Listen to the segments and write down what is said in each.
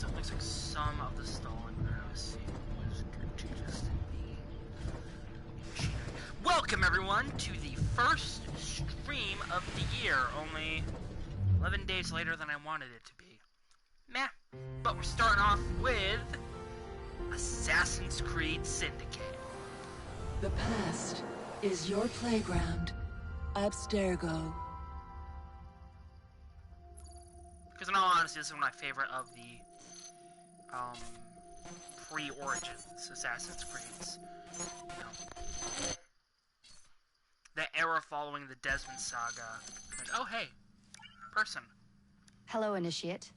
So it looks like some of the stalling that I was seeing was due to just being machinery. Welcome everyone to the first stream of the year, only 11 days later than I wanted it to be. Meh. But we're starting off with Assassin's Creed Syndicate. The past is your playground, Abstergo. Because in all honesty, this is one of my favorite of the pre-Origins Assassin's Creeds. You know, the era following the Desmond saga. And, oh, hey, person. Hello, Initiate.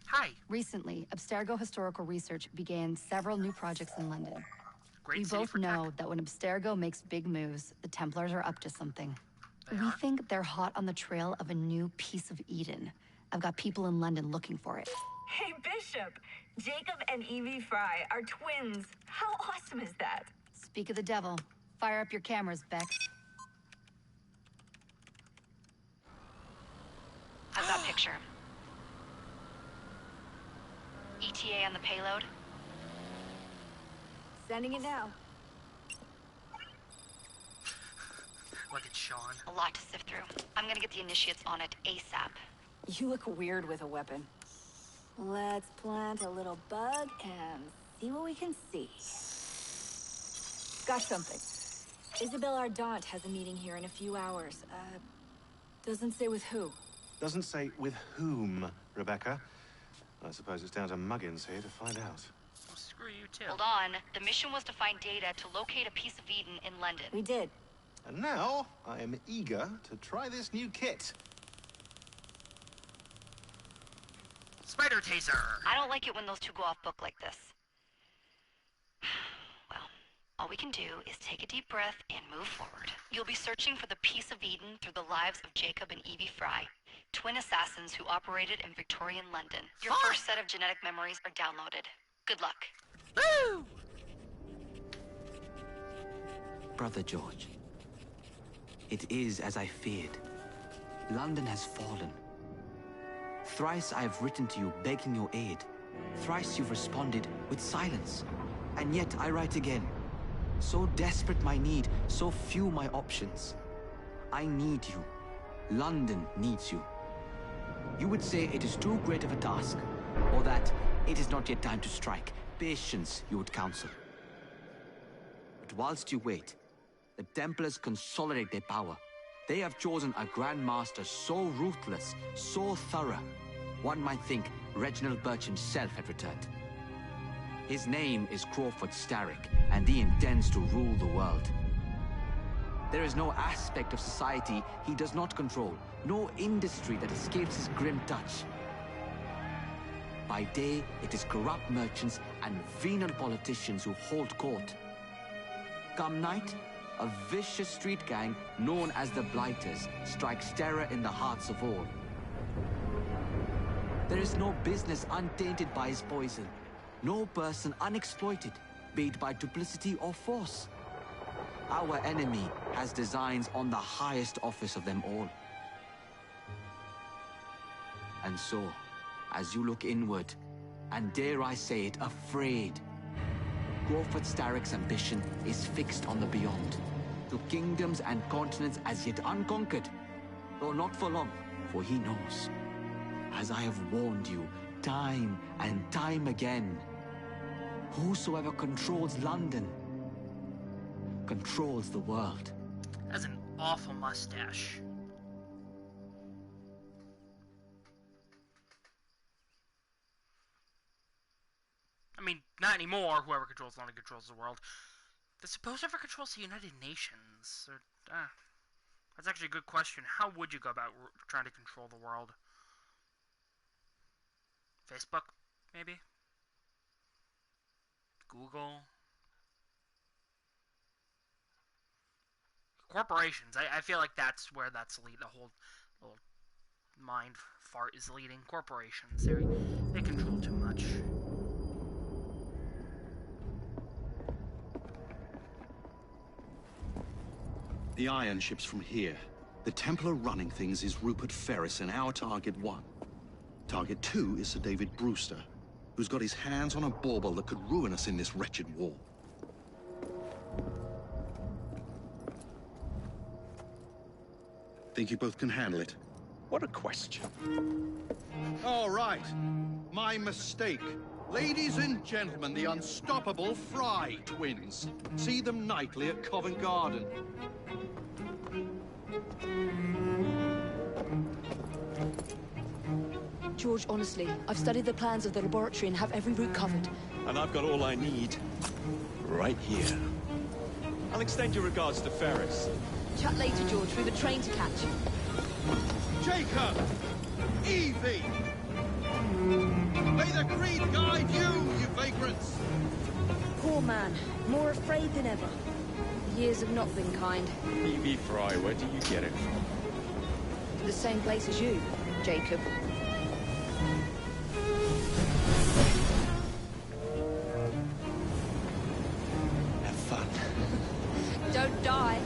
Hi. Recently, Abstergo Historical Research began several new projects in London. Great We city both for know tech. that when Abstergo makes big moves, the Templars are up to something. They We are? think they're hot on the trail of a new piece of Eden. I've got people in London looking for it. Hey, Bishop! Jacob and Evie Fry are twins. How awesome is that? Speak of the devil. Fire up your cameras, Bex. How's that picture? ETA on the payload? Sending it now. Look at Sean. A lot to sift through. I'm gonna get the Initiates on it ASAP. You look weird with a weapon. Let's plant a little bug and see what we can see. Got something. Isabel Ardant has a meeting here in a few hours. Doesn't say with who. Doesn't say with whom, Rebecca. I suppose it's down to Muggins here to find out. Well, screw you too. Hold on. The mission was to find data to locate a piece of Eden in London. We did. And now, I am eager to try this new kit. Spider Taser! I don't like it when those two go off book like this. Well, all we can do is take a deep breath and move forward. You'll be searching for the piece of Eden through the lives of Jacob and Evie Fry, twin assassins who operated in Victorian London. Your first set of genetic memories are downloaded. Good luck. Woo! Brother George, it is as I feared. London has fallen. Thrice I have written to you begging your aid. Thrice you've responded with silence. And yet I write again. So desperate my need, so few my options. I need you. London needs you. You would say it is too great of a task, or that it is not yet time to strike. Patience, you would counsel. But whilst you wait, the Templars consolidate their power. They have chosen a Grand Master so ruthless, so thorough, one might think Reginald Birch himself had returned. His name is Crawford Starrick, and he intends to rule the world. There is no aspect of society he does not control, no industry that escapes his grim touch. By day, it is corrupt merchants and venal politicians who hold court. Come night, a vicious street gang known as the Blighters strikes terror in the hearts of all. There is no business untainted by his poison, no person unexploited, be it by duplicity or force. Our enemy has designs on the highest office of them all. And so, as you look inward, and dare I say it, afraid, Crawford Starrick's ambition is fixed on the beyond, to kingdoms and continents as yet unconquered, though not for long, for he knows, as I have warned you time and time again, whosoever controls London controls the world. That's an awful mustache. I mean, not anymore. Whoever controls London controls the world. The supposed ever controls the United Nations? Or, that's actually a good question. How would you go about trying to control the world? Facebook, maybe? Google? Corporations. I feel like that's where that's the whole little mind fart is leading. Corporations. They control too much. The iron ship's from here. The Templar running things is Rupert Ferris and our target 1. Target 2 is Sir David Brewster, who's got his hands on a bauble that could ruin us in this wretched war. Think you both can handle it? What a question. All right. My mistake. Ladies and gentlemen, the unstoppable Fry twins. See them nightly at Covent Garden. George, honestly, I've studied the plans of the laboratory and have every route covered. And I've got all I need right here. I'll extend your regards to Ferris. Chat later, George. We've a train to catch. Jacob! Evie! May the Creed guide you, you vagrants! Poor man. More afraid than ever. The years have not been kind. Evie Fry, where do you get it from? The same place as you, Jacob. Have fun. Don't die.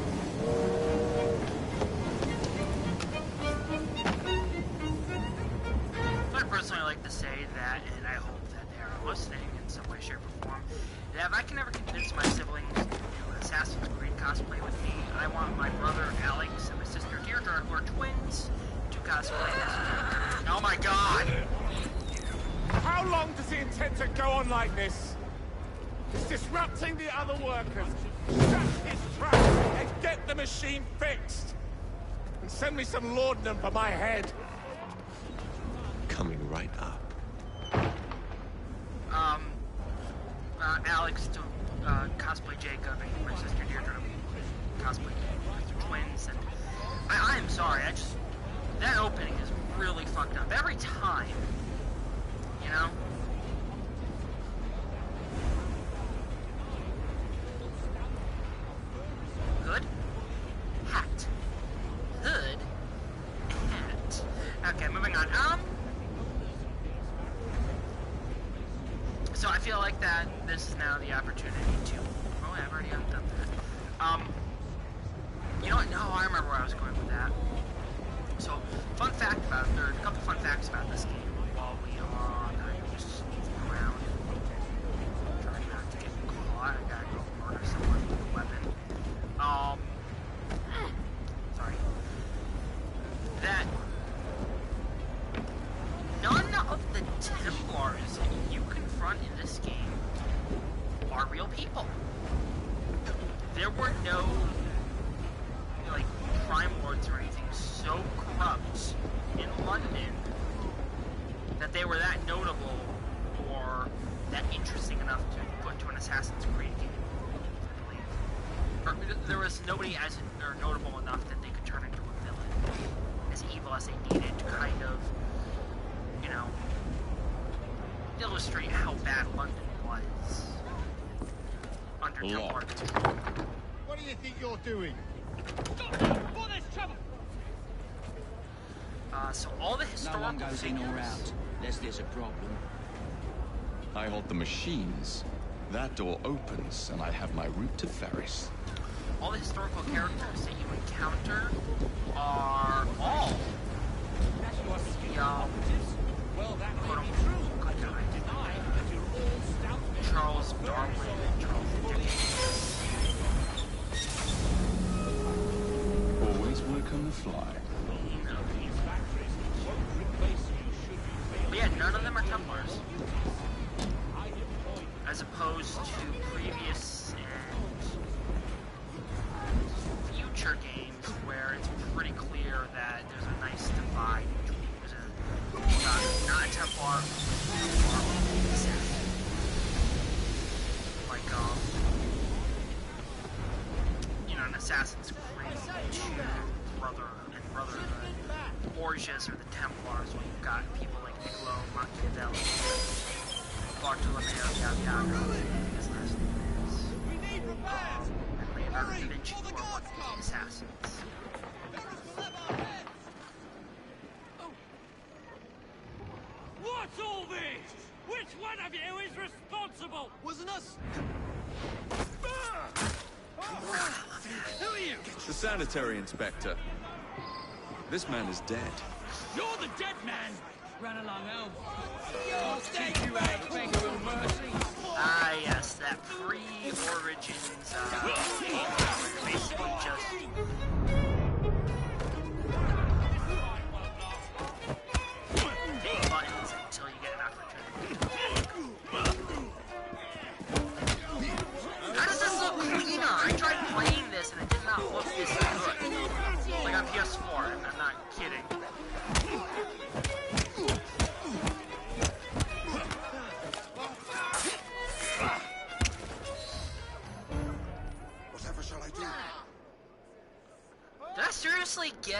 I'd personally like to say that, and I hope that they are listening in some way, shape, or form, that if I can ever convince my siblings to do Assassin's Creed cosplay with me, I want my brother Alex and my sister Deirdre, who are twins, to cosplay as. Oh my god! How long does he intend to go on like this? He's disrupting the other workers. Shut his trap and get the machine fixed. And send me some laudanum for my head. Coming right up. Alex to cosplay Jacob, and my sister Deirdre to cosplay the twins, and I am sorry, that opening is really fucked up every time, you know? Hood? Hat. Hood? Hat. Okay, moving on. So I feel like that this is now the opportunity to... Oh, I've already done that. You know what? No, I remember where I was going with that. So, fun fact about... There are a couple fun facts about this game while we are just sneaking around and trying not to get caught. I gotta go murder someone with a weapon. Sorry. That... None of the Templars you confront in this game are real people. There were no, like, crime lords or anything so corrupt in London that they were that notable or that interesting enough to put into an Assassin's Creed game, I believe. Or there was nobody as or notable enough that they could turn into a villain, as evil as they needed to kind of, you know, illustrate how bad London was under Templar control. What do you think you're doing? So all the historical No one goes in or out, unless there's a problem. I hold the machines. That door opens, and I have my route to Ferris. All the historical characters that you encounter are all the quote-unquote good guy. Charles Darwin and Charles Dickens. Always work on the fly. But yeah, none of them are Templars. As opposed to previous and future games where it's pretty clear that there's a nice divide between not a Templar or an assassin. Like, you know, an Assassin's Creed 2 Brotherhood. Borgias or the Templars, when you've got people like Niccolo Machiavelli, Bartolomeo Galliano, his last name is, and Leonardo da Vinci, who are one of the assassins. What's all this? Which one of you is responsible? Wasn't us? Who are you? The sanitary inspector. This man is dead. You're the dead man! Run along home. I'll take you out,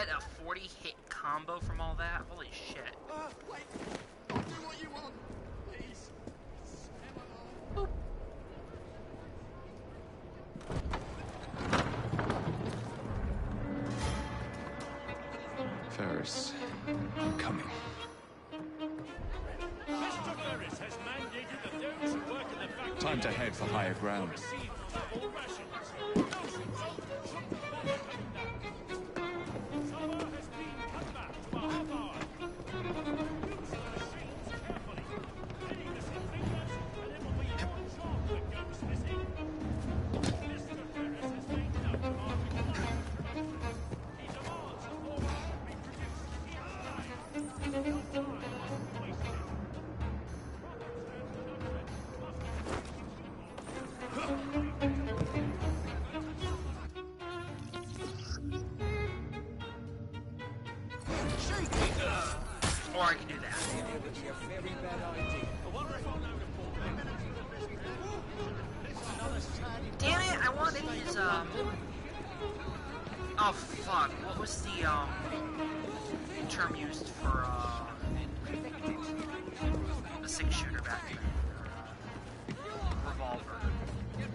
get a 40 hit combo from all that? Holy shit. Wait. I'll do what you want. Please. Boop. Ferris, I'm coming. Mr. Ferris has mandated that those who work in the factory... Time to head for higher ground. ...receive double rations. Summer has been cut back to a half hour. Use the machines carefully. Any missing fingers, and it will be your job that goes missing. Mr. Ferris has made note of our requirements. He demands that more work be produced each day. No time must be wasted. Or I can do that. Damn it, I wanted his, oh, fuck. What was the, term used for, a 6-shooter back then? Revolver. Yeah,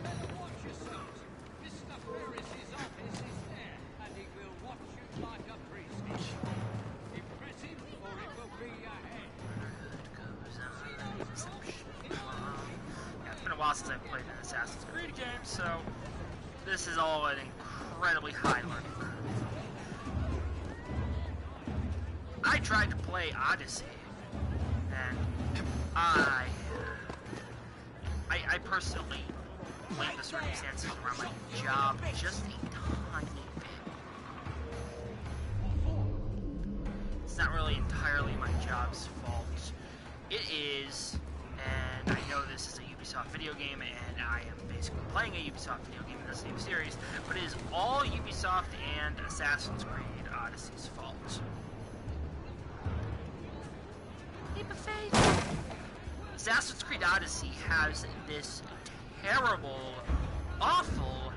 it's been a while since I've played an Assassin's Creed game, so this is all an incredibly high learning curve. I tried to play Odyssey, and I personally blame the circumstances around my job just a tiny bit. It's not really entirely my job's fault. It is, and I know this is a Ubisoft video game, and I am basically playing a Ubisoft video game in the same series, but it is all Ubisoft and Assassin's Creed Odyssey's fault. Leap of faith. Assassin's Creed Odyssey has this terrible, awful,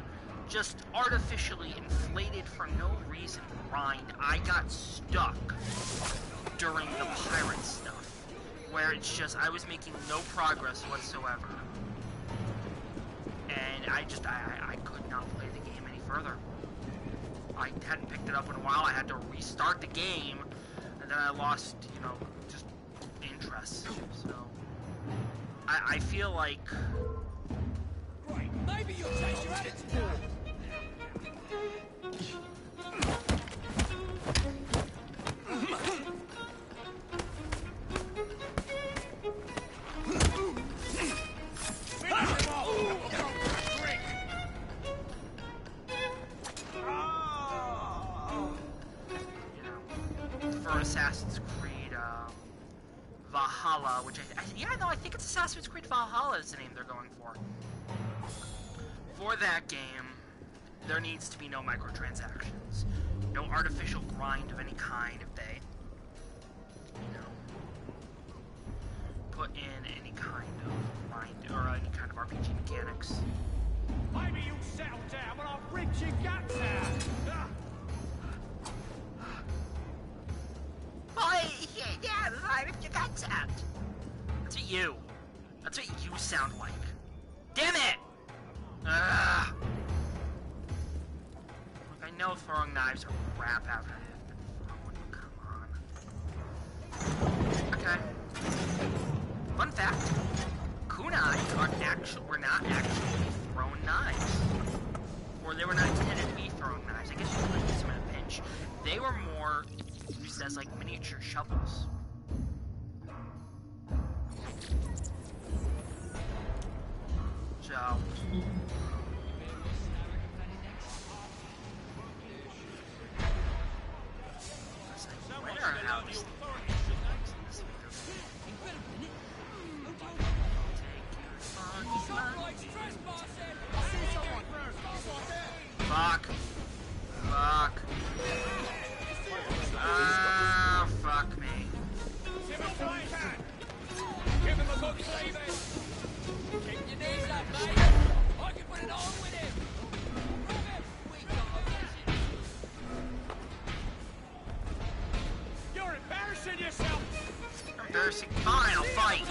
just artificially inflated for no reason grind. I got stuck during the pirate stuff, where it's just, I was making no progress whatsoever. And I could not play the game any further. I hadn't picked it up in a while, I had to restart the game, and then I lost, you know, just interest, so... I feel like... Right, maybe you'll change your attitude. For Assassin's Creed, Valhalla, which I think it's Assassin's Creed Valhalla is the name they're going for. For that game, there needs to be no microtransactions, no artificial grind of any kind if they, you know, put in any kind of grind or any kind of RPG mechanics. Maybe you'll settle down when I rip your guts out. I ripped your guts out. That's what you sound like. Damn it! Ugh. Look, I know throwing knives are crap after they've been thrown. Come on. Okay. Fun fact: kunai were not actually thrown knives, or they were not intended to be thrown knives. I guess you could use them in a pinch. They were more used as like miniature shovels. So, where are how this Fuck. Fuck. Ah, fuck me. Give him a good saving. Keep your knees up, mate. I can put it on with him. Grab him. We got a embarrassing. Fine, I'll fight.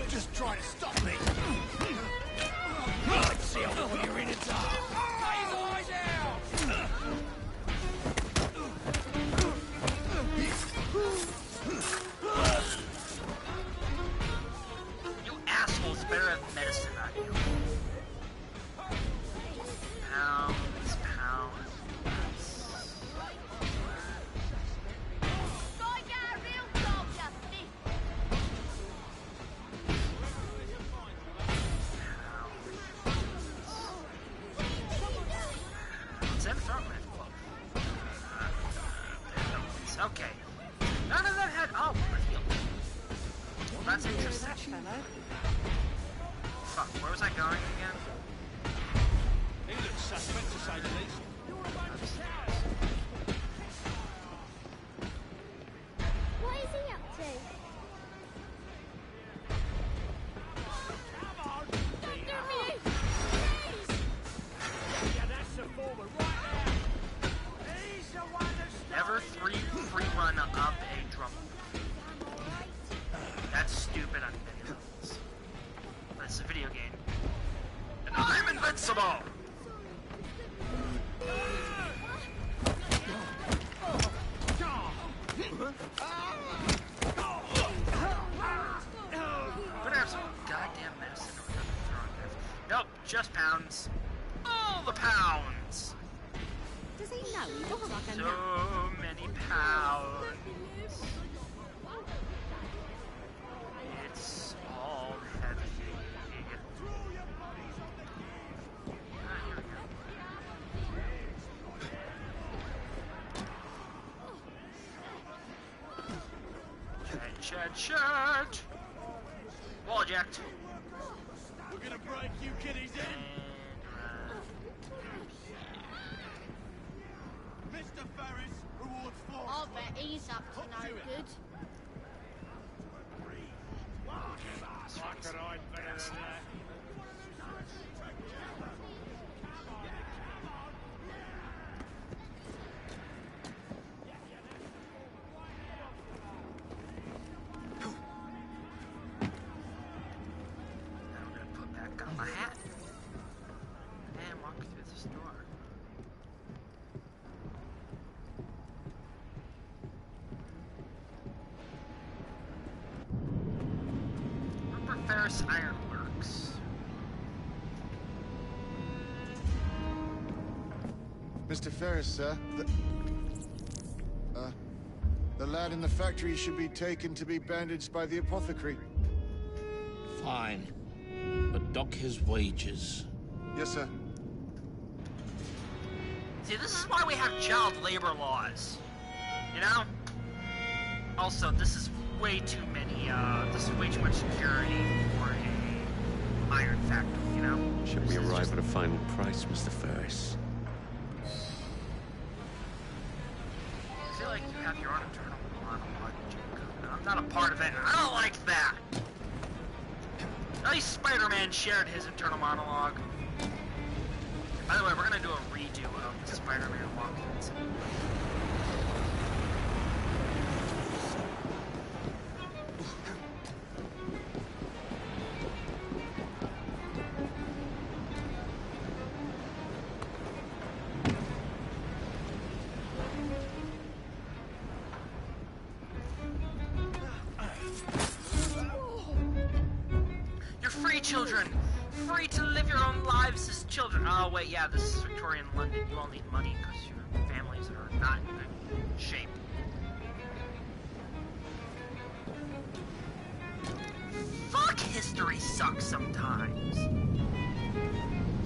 Just try to stop me. Let's see how long you're in it. Cut his eyes out. You assholes better have medicine on you. Pounds, pounds. Okay. None of them had. Oh, heal. Well, that's interesting. Fuck, where was I going again? He looks suspect to say the least. What is he up to? Come on. Don't do me. Yeah, that's the former right there. He's the one that's Never free run up a drum. That's stupid on many levels. But it's a video game. And I'm invincible! Better have some goddamn medicine or another throwing knife. Nope, just pounds. All the pounds! Does he know he looks like a So nut? many pounds. It's all heavy. Chat. Wall eject. We're gonna break you kiddies in. Mr. Ferris, rewards 4. I'll bet he's up to no good. I could hide better than that. Now I'm gonna put back on my hat and walk through this door. Rupert Ferris Ironworks. Mr. Ferris, sir, the lad in the factory should be taken to be bandaged by the apothecary. Fine. But dock his wages. Yes, sir. See, this is why we have child labor laws. You know? Also, this is way too many, this is way too much security for a iron factory, you know? Should we arrive at a final price, Mr. Ferris? I feel like you have your own internal monologue, Jacob. I'm not a part of it. I don't like that. At least Spider-Man shared his internal monologue. By the way, we're gonna do a redo of the Spider-Man walk-ins. Children, free to live your own lives as children. Oh wait, yeah, this is Victorian London. You all need money because your families are not in good shape. Fuck, history sucks sometimes.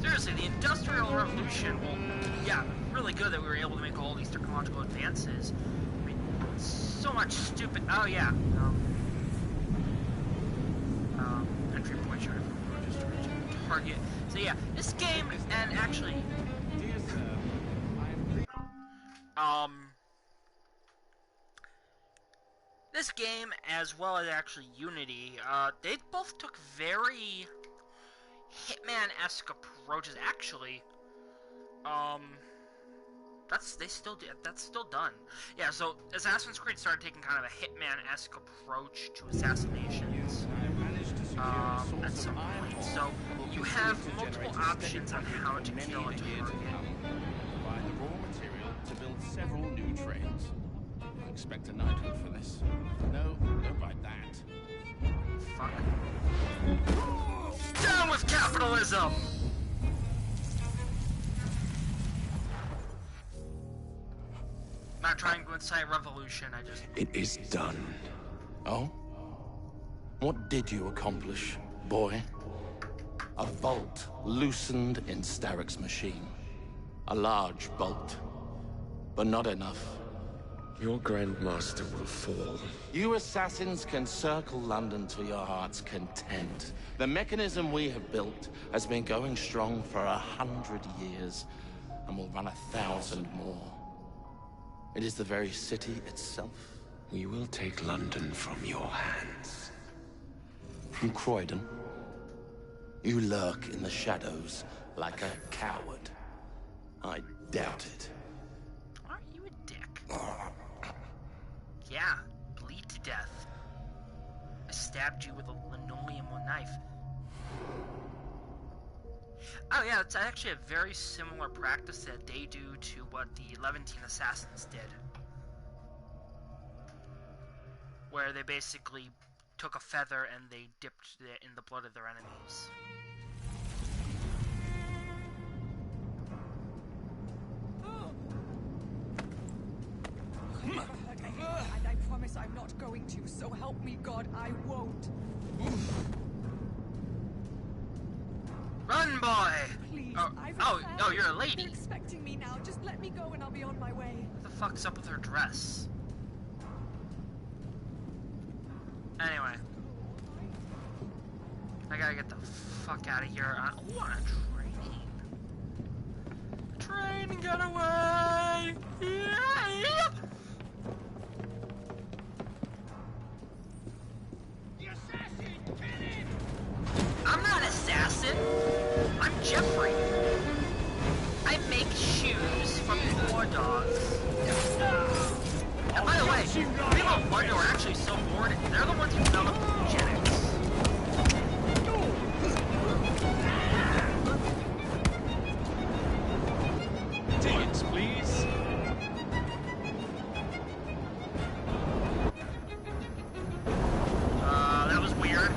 Seriously, the Industrial Revolution, well, yeah, really good that we were able to make all these technological advances. I mean, so much stupid. Oh yeah. Entry point shot. target. So yeah, this game, and actually, this game, as well as actually Unity, they both took very Hitman-esque approaches. Actually, that's still done. Yeah, so Assassin's Creed started taking kind of a Hitman-esque approach to assassinations at some point. So you have multiple options on how to kill a target. Provide the raw material to build several new trains. I expect a knighthood for this. No, don't write that. Fuck. Down with capitalism! Not trying to incite revolution, I just... It is done. Oh? What did you accomplish, boy? A bolt loosened in Starrick's machine. A large bolt, but not enough. Your Grandmaster will fall. You assassins can circle London to your heart's content. The mechanism we have built has been going strong for 100 years, and will run 1,000 more. It is the very city itself. We will take London from your hands. From Croydon? You lurk in the shadows like a coward. I doubt it. Aren't you a dick? Yeah, bleed to death. I stabbed you with a linoleum knife. Oh yeah, it's actually a very similar practice that they do to what the Levantine assassins did. Where they basically took a feather and they dipped it in the blood of their enemies. And I promise I'm not going to, so help me God, I won't. Run, boy! Please, oh, you're a lady. They're expecting me now. Just let me go and I'll be on my way. What the fuck's up with her dress? Anyway. I gotta get the fuck out of here. I want a train. Train, get away! Yeah! I'm not an assassin. I'm Jeffrey. I make shoes from war dogs. And by the way, people in London are actually so bored. They're the ones who developed eugenics. Tickets, please. That was weird.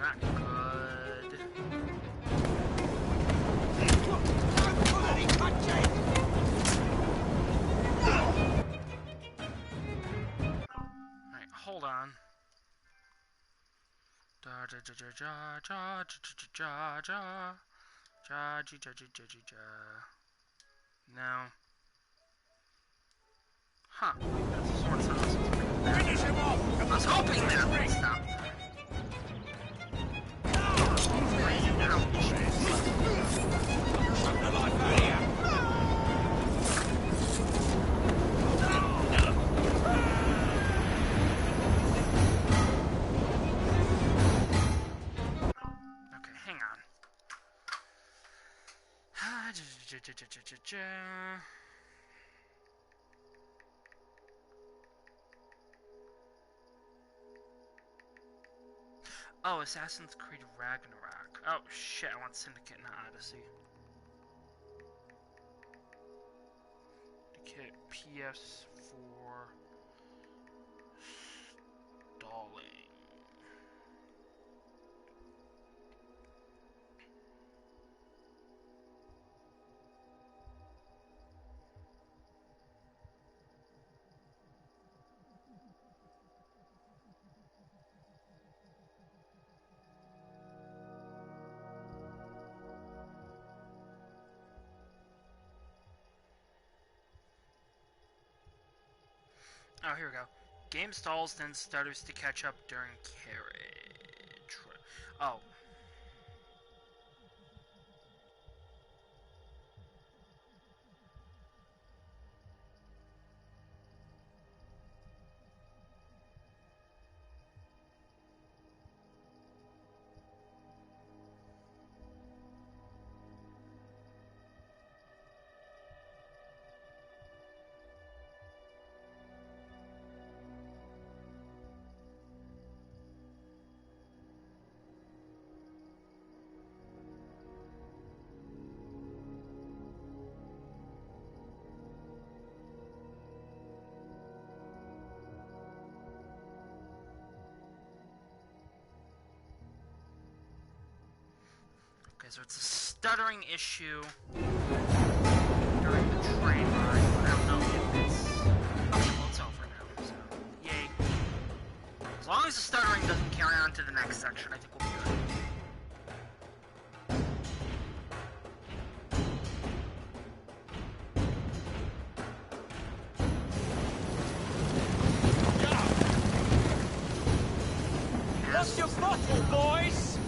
Not good. Alright, hold on. No. Huh. That's a sword sounds. Finish him off! I was hoping that would stop. Okay, hang on. Oh, Assassin's Creed Ragnarok. Oh shit, I want Syndicate, not Odyssey. Syndicate PS4 stalling. Oh, here we go. Game stalls, then stutters to catch up during carriage. Oh. Okay, so it's a stuttering issue during the train ride. I don't know if it's... Okay, well, it's over now, so... Yay. As long as the stuttering doesn't carry on to the next section, I think we'll be good. What's your bottle, boys?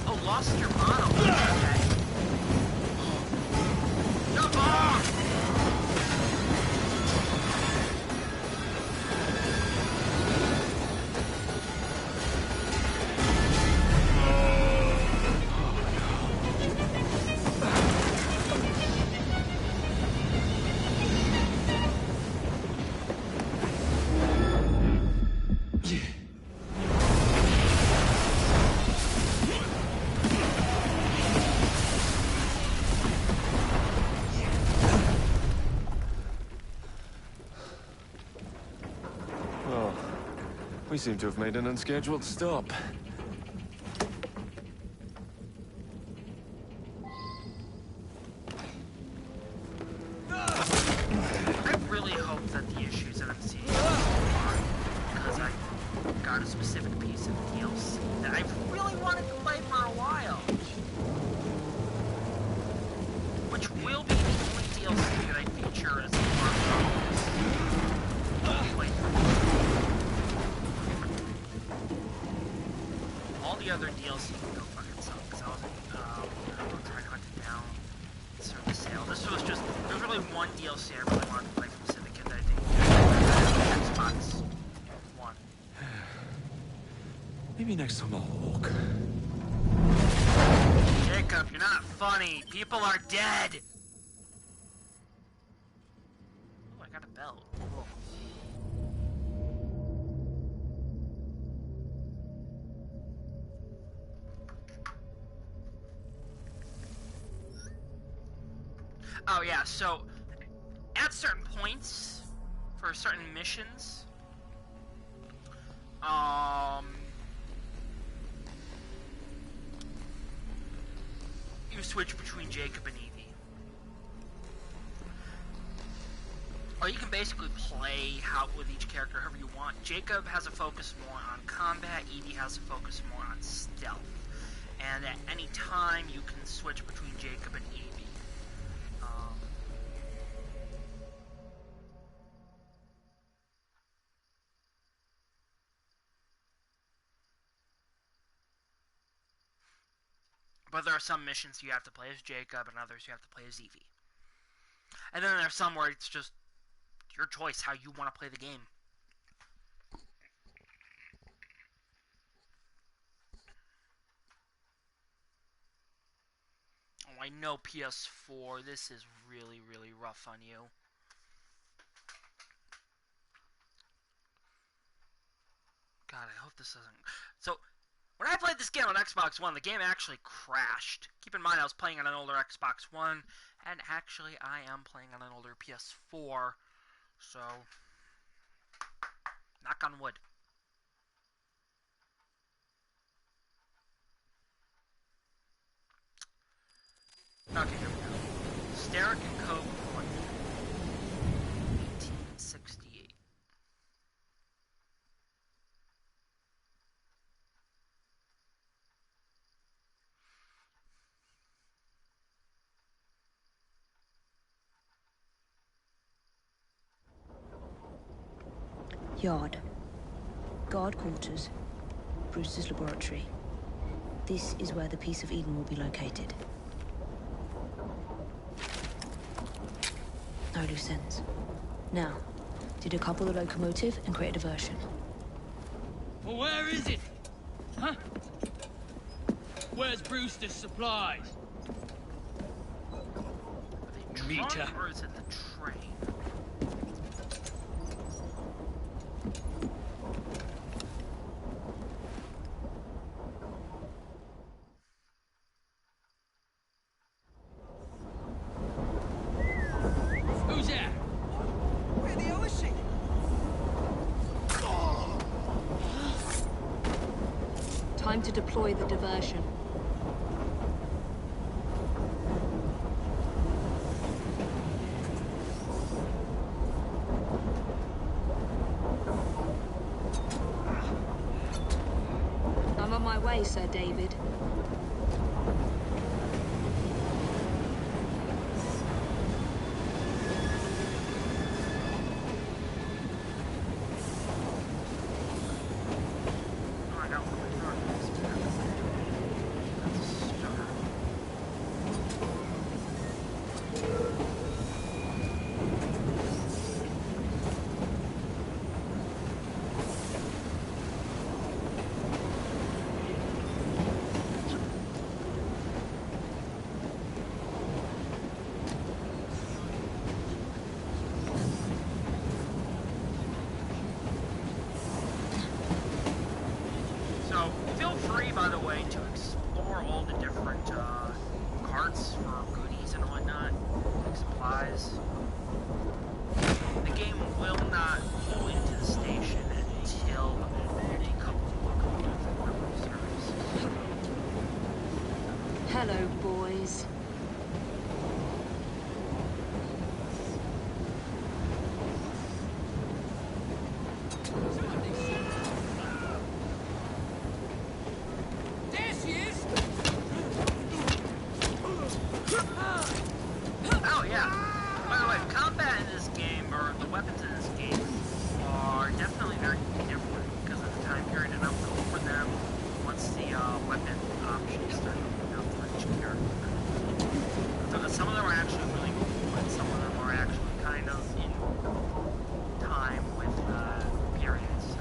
Oh, lost your bottle. Okay. Jump off! We seem to have made an unscheduled stop. I really hope that the issues that I'm seeing are because I got a specific piece of DLC that I've really wanted to play for a while. Which will be the only DLC that I feature as a part of this playthrough. All the other DLC can go fucking suck, because I wasn't trying to hunt it down. Serve the sale. This was just, there's really one DLC I really wanted to play from Syndicate that I think Xbox One. Maybe next time I'll walk. Jacob, you're not funny. People are dead. Oh, I got a belt. Cool. Oh yeah, so at certain points for certain missions, you switch between Jacob and Evie. Or you can basically play with each character however you want. Jacob has a focus more on combat, Evie has a focus more on stealth. And at any time you can switch between Jacob and Evie. But there are some missions you have to play as Jacob, and others you have to play as Evie. And then there are some where it's just your choice how you want to play the game. Oh, I know PS4, this is really, really rough on you. God, I hope this doesn't... So, when I played this game on Xbox One, the game actually crashed. Keep in mind, I was playing on an older Xbox One, and actually, I am playing on an older PS4, so... knock on wood. Okay, here we go. Steric and Cove Point. 1868. Yard. Guard quarters. Brewster's laboratory. This is where the piece of Eden will be located. No loose ends. Now, decouple the locomotive and create a diversion. Well, where is it? Huh? Where's Brewster's supplies? Meter. Or is it the train? Who's there? Where the hell is she? Time to deploy the diversion. I'm on my way, Sir David. By the way, to explore all the different carts for goodies and whatnot, like supplies. The game will not pull into the station until you decouple the locomotive service. Hello, boys. Oh yeah. By the way, combat in this game, or the weapons in this game, are definitely very different because of the time period, and I'll go over them once the weapon options start coming out for each character. So some of them are actually really cool, and some of them are actually kind of in time with the period, so...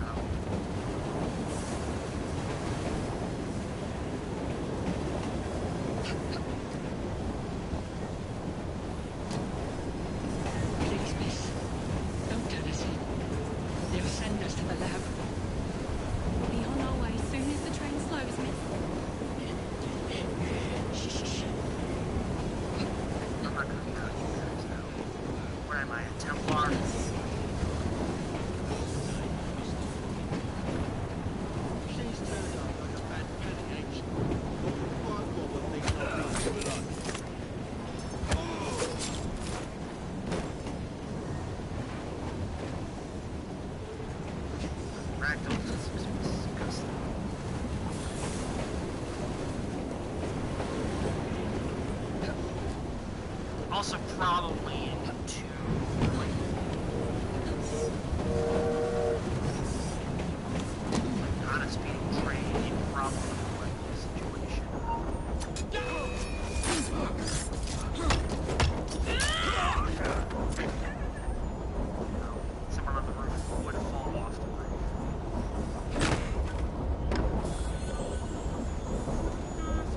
Also probably into like not a speeding train in probably like a situation. Someone on the roof would fall off the roof.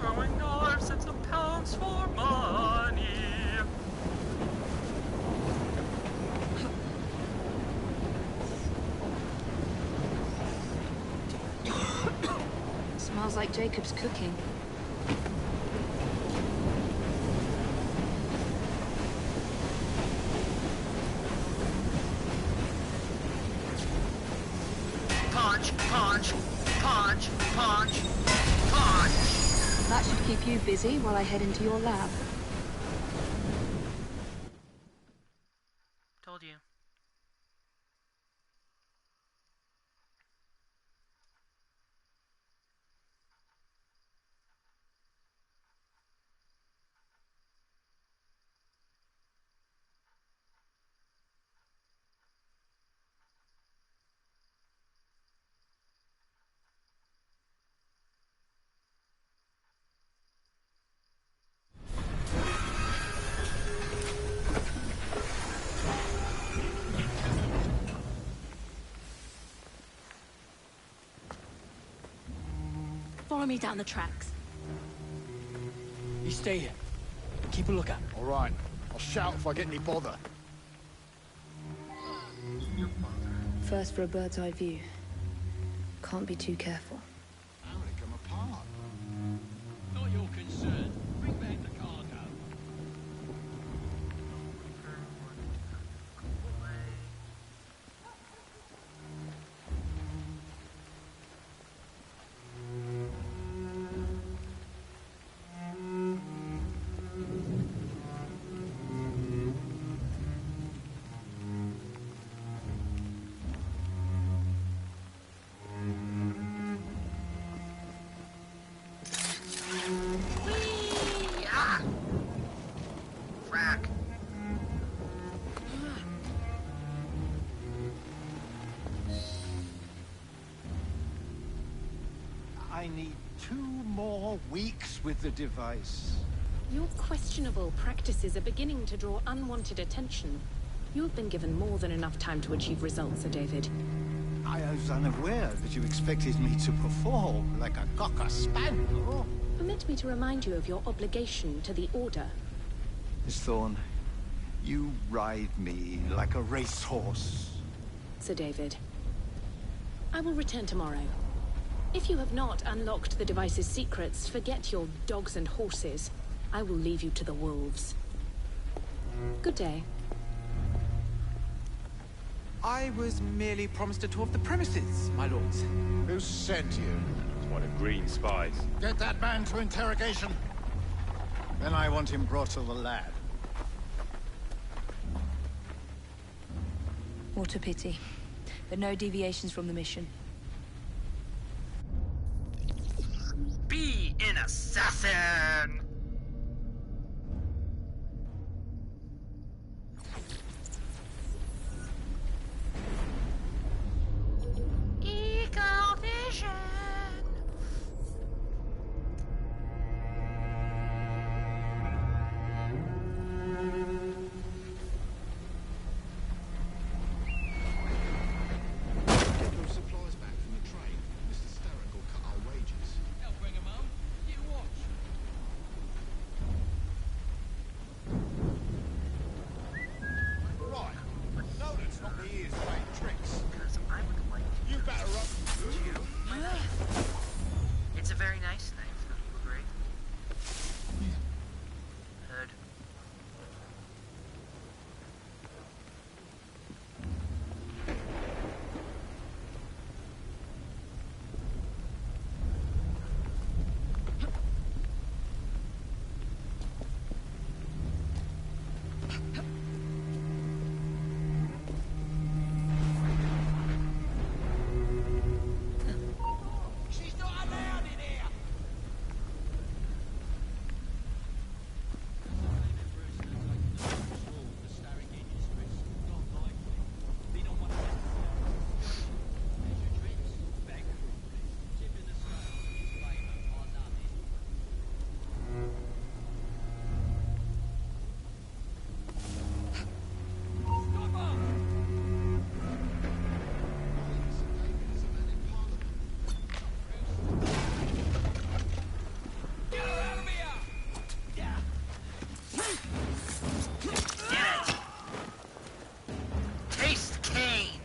Throwing dollars and some pounds for money. Smells like Jacob's cooking. Punch, punch, punch, punch, punch. That should keep you busy while I head into your lab. Told you. Follow me down the tracks. You stay here. Keep a lookout. All right. I'll shout if I get any bother. First for a bird's eye view. Can't be too careful. How did it come apart? Not your concern. Bring back the cargo. I need 2 more weeks with the device. Your questionable practices are beginning to draw unwanted attention. You have been given more than enough time to achieve results, Sir David. I was unaware that you expected me to perform like a cocker spaniel. Permit me to remind you of your obligation to the Order. Miss Thorne, you ride me like a racehorse. Sir David, I will return tomorrow. If you have not unlocked the device's secrets, forget your dogs and horses. I will leave you to the wolves. Good day. I was merely promised a tour of the premises, my lords. Who sent you? It's one of Green's spies. Get that man to interrogation. Then I want him brought to the lab. What a pity. But no deviations from the mission. Be an assassin! Eagle vision! Get those supplies back from the train. Mr. Sturrock will cut our wages. They'll bring 'em home. You watch. Right. No, that's not the ears playing tricks. Because I would like to You better up. my knife. It's a very nice knife, don't you agree? Hood. She's not allowed in here. Get her out of here! Yeah. Get it! Taste cane!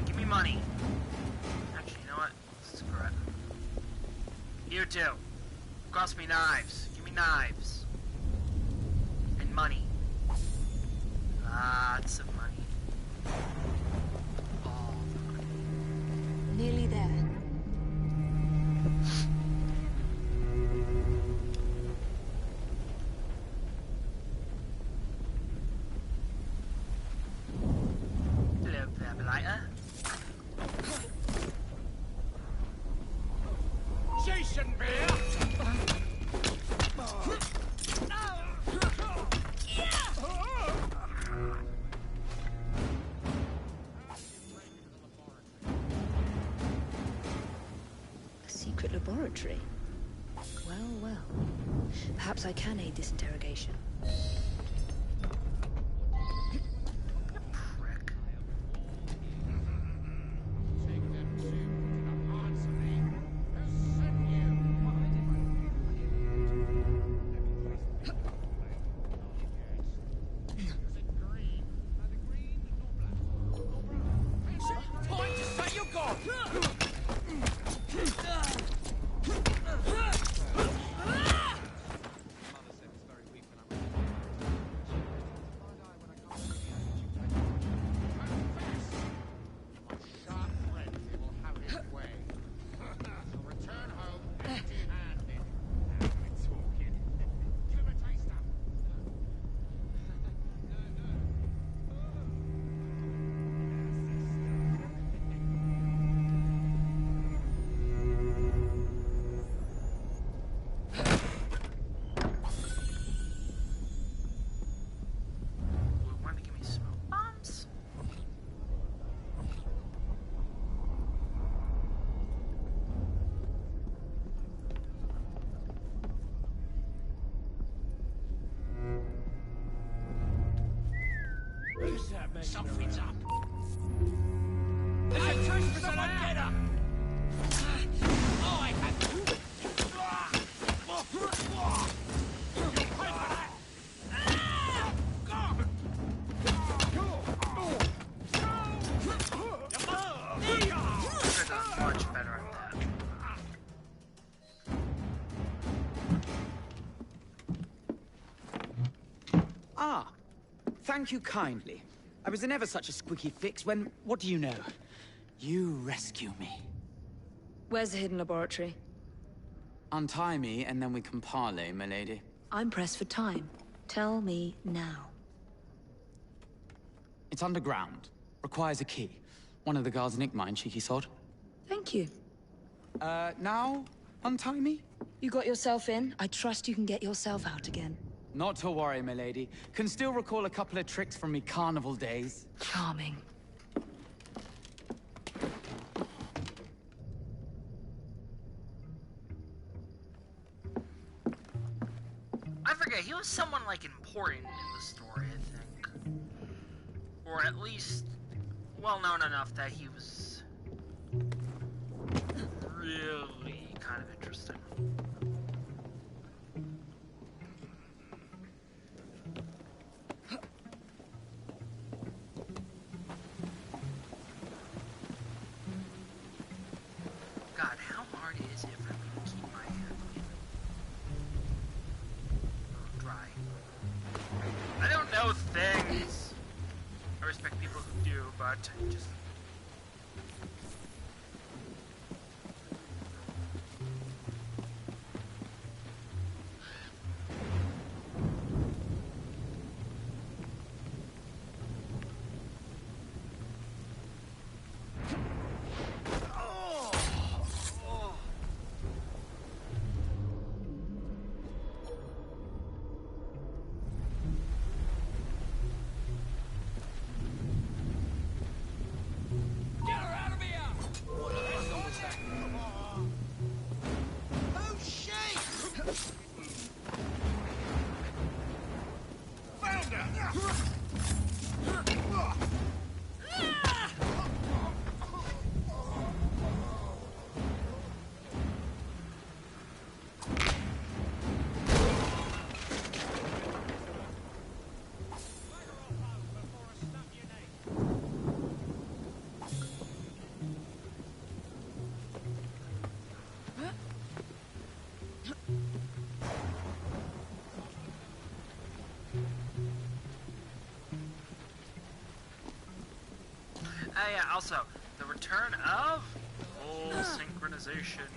Give me money. Actually, you know what? Screw it. You too. Cost me knives. Give me knives. And money. Lots of money. All the money. Nearly there. Hello, Babylighter. She shouldn't be here. A secret laboratory. Well, well. Perhaps I can aid this interrogation. Prick. Take them two to the hearts of me. Something's up. There's a trespass someone get her! Oh, I had... Much better at that. Ah, thank you kindly. I was in ever such a squeaky fix when, what do you know? You rescue me. Where's the hidden laboratory? Untie me, and then we can parley, my lady. I'm pressed for time. Tell me now. It's underground. Requires a key. One of the guards nicked mine, cheeky sod. Thank you. Now? Untie me? You got yourself in. I trust you can get yourself out again. Not to worry, my lady. Can still recall a couple of tricks from me carnival days. Charming. I forget, he was someone, like, important in the story, I think. Or at least well-known enough that he was really kind of interesting. God, how hard is it for me to keep my hair dry? I don't know things. I respect people who do, but just... yeah, also, the return of full synchronization.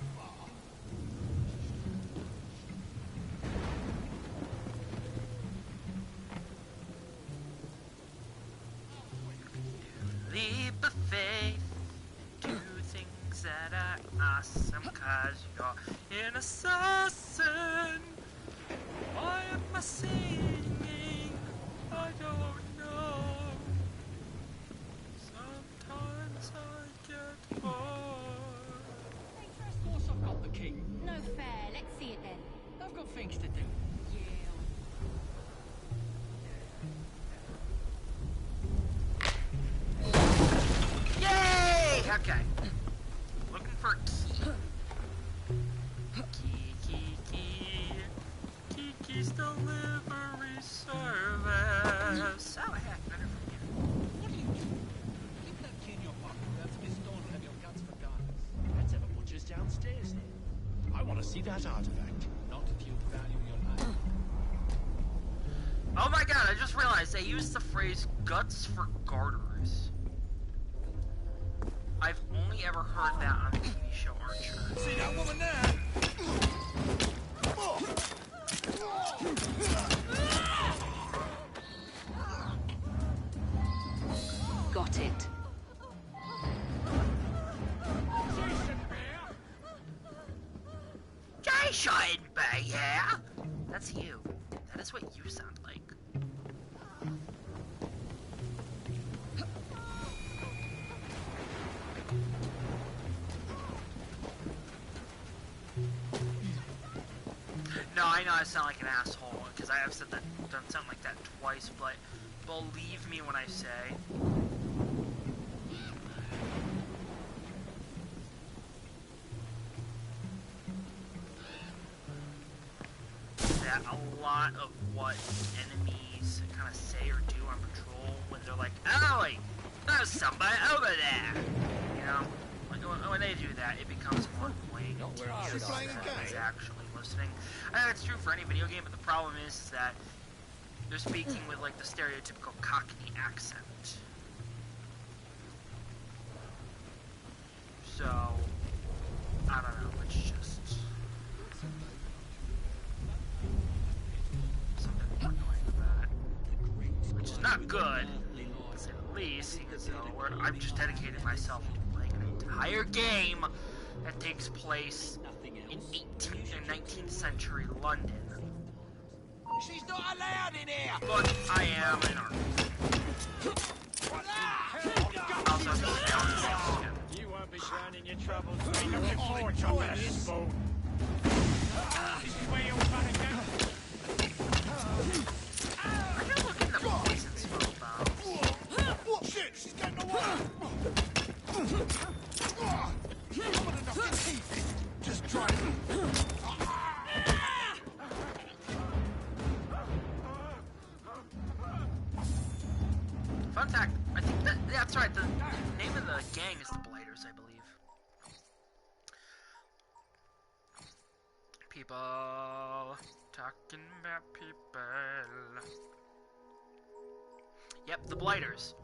Leap of faith, do things that are awesome, 'cause you're an assassin. Why am I singing? I don't know. Sometimes I get bored. Hey, Tress, of course I've got the key. No fair. Let's see it then. I've got things to do. Yay! Okay. Looking for a key. Kiki's delivery service. Oh, heck, better from here. What are you doing? Keep that key in your pocket. That's Miss Dawn will have your guts for guns. Let's have a butcher's downstairs then. I want to see that artifact. Not if you value your life. Oh my god, I just realized they used the phrase guts for garters. I've only ever heard that on the TV show Archer. See that woman there? Got it. Jay shouldn't be here. That's you. That is what you sound like. No, I know I sound like an asshole because I have said that, done something like that twice, but Believe me when I say that a lot of what enemies kind of say or do on patrol when they're like, "Ollie, there's somebody over there," you know, like when they do that, it becomes more annoying to use than is actually listening. I know it's true for any video game, but the problem is that they're speaking with like the stereotypical Cockney accent. So I don't know. It's just something annoying about it, which is not good, to say the least. Because I've just dedicated myself to playing an entire game that takes place in 18th and 19th century London. She's not allowed in here! But I am an artist. Also, you won't be drowning your troubles. We're looking forward to this spoon. This is where you'll find again. I can look in the poison smoke bombs. Shit, she's getting away! Just try it. Fun fact, I think that's right, the name of the gang is the Blighters, I believe. People talking about people. Yep, the Blighters.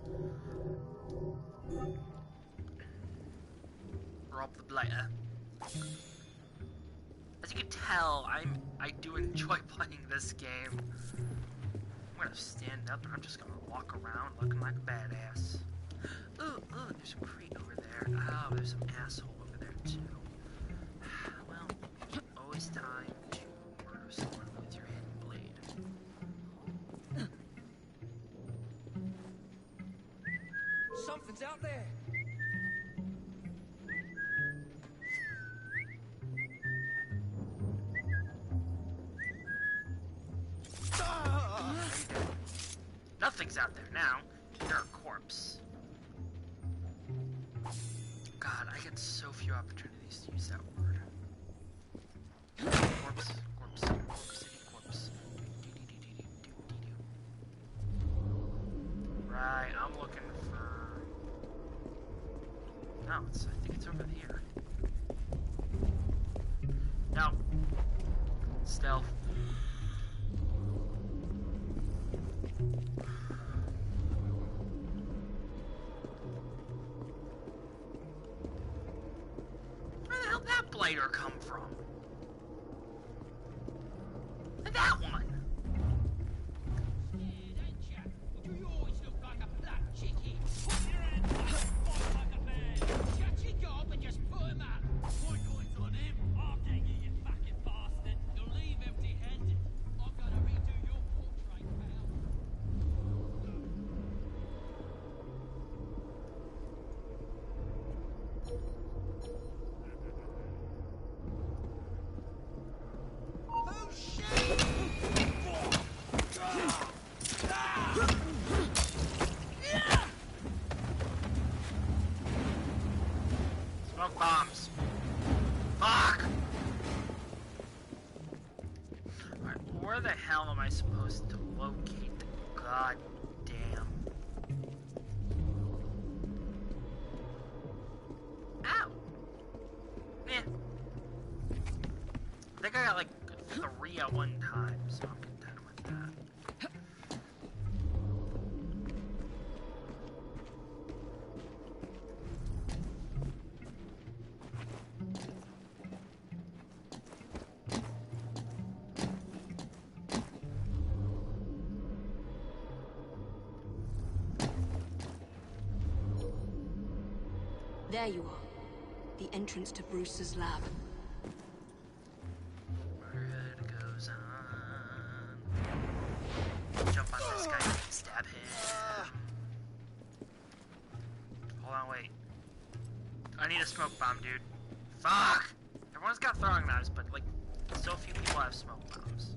Rob the Blighter. As you can tell, I do enjoy playing this game. I'm gonna stand up and I'm just gonna walk around looking like a badass. Ooh, there's some Creed over there. Oh, there's some asshole over there too. Well, there's always time to murder someone with your hidden blade. Something's out there. Nothing's out there now. You're a corpse. God, I get so few opportunities to use that word. Corpse, corpse, corpse, city, corpse. Right, I'm looking for... No, I think it's over here. No. Stealth. Where the hell did that blighter come from? And that one! Smoke bombs. Fuck! Alright, where the hell am I supposed to locate the goddamn... Ow! Eh. I think I got like 3 at one time, so I'm content with that. There you are. The entrance to Bruce's lab. Murderhead goes on. Jump on this guy and stab him. Hold on, wait. I need a smoke bomb, dude. Fuck! Everyone's got throwing knives, but like, so few people have smoke bombs.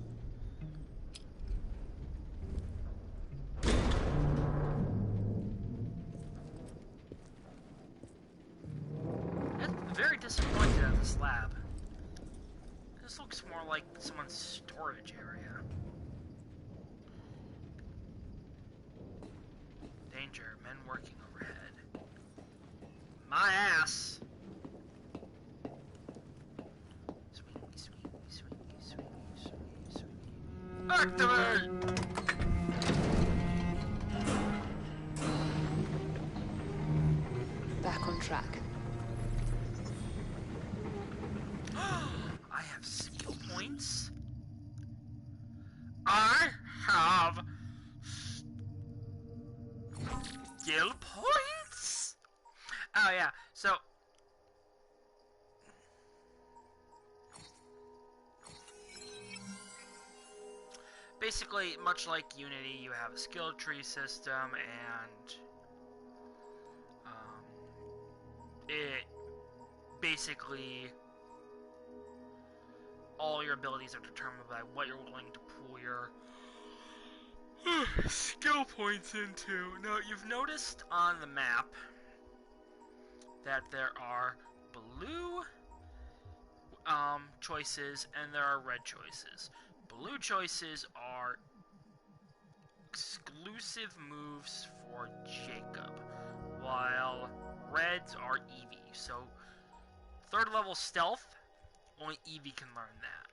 more like someone's storage area. Danger, men working overhead. My ass! Swingy, swingy, swingy, swingy, swingy, swingy. Activate! Back on track. I have skill points. I have skill points? Oh yeah, so basically, much like Unity, you have a skill tree system, and it basically all your abilities are determined by what you're willing to pool your skill points into. Now, you've noticed on the map that there are blue choices and there are red choices. Blue choices are exclusive moves for Jacob, while reds are Evie. So, 3rd level stealth, only Evie can learn that.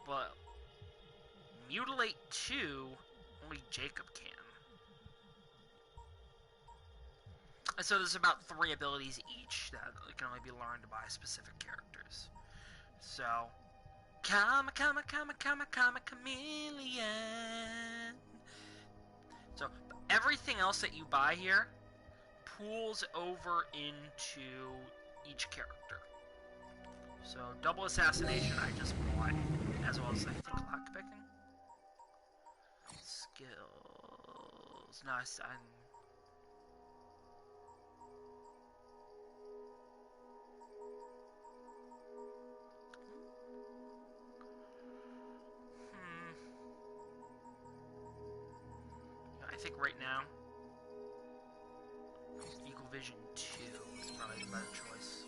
But Mutilate 2, only Jacob can. And so there's about 3 abilities each that can only be learned by specific characters. So, chameleon. So, everything else that you buy here pools over into each character. So, double assassination I just bought, as well as I think lockpicking. Skills. No, I'm I think right now, Eagle Vision 2 is probably the better choice.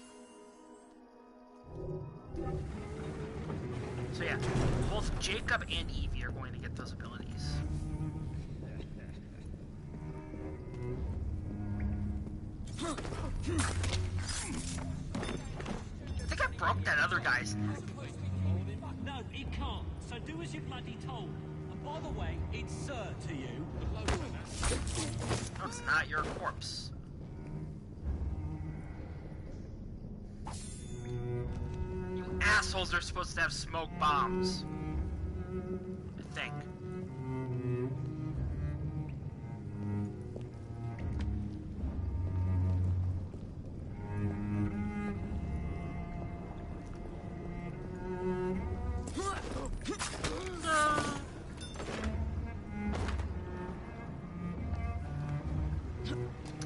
So yeah, both Jacob and Evie are going to get those abilities. I think I broke that other guy's neck. No, it can't. So do as you're bloody told. And by the way, it's sir to you. No, it's not. You're a corpse. You assholes are supposed to have smoke bombs. I think.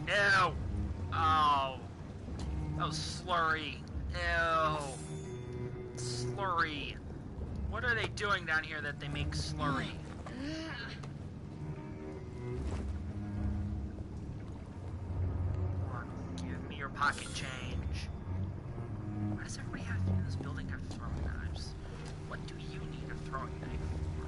Ew. Oh. That was slurry. Ew. Slurry. What are they doing down here that they make slurry? Come on, give me your pocket change. Why does everybody have to in this building have throwing knives? What do you need a throwing knife for?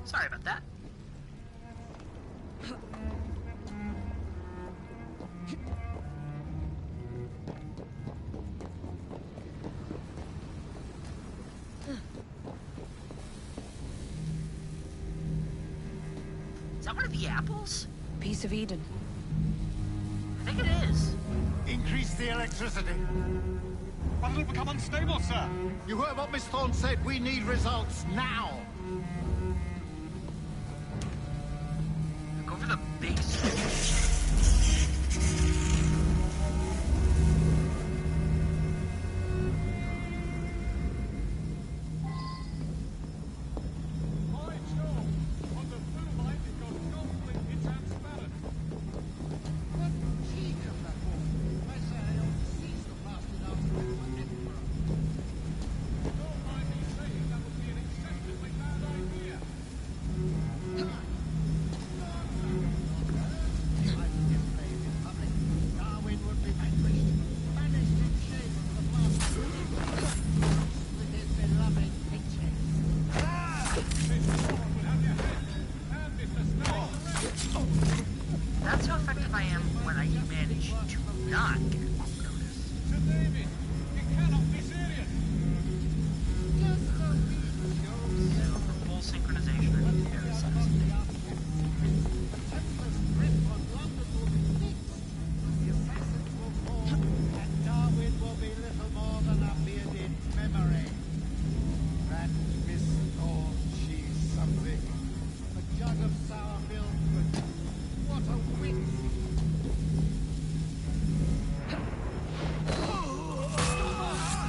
Sorry about that. Is that one of the apples? Piece of Eden. I think it is. Increase the electricity. But it'll become unstable, sir. You heard what Miss Thorne said. We need results now. Go for the big switch. That's how effective I am when I manage to not get noticed. Sir David, you cannot be serious. So for full synchronization, I need to parasize. And Darwin will be little more than a bearded memory. That Miss Thorne, she's something. A jug of sour milk, but what a wit!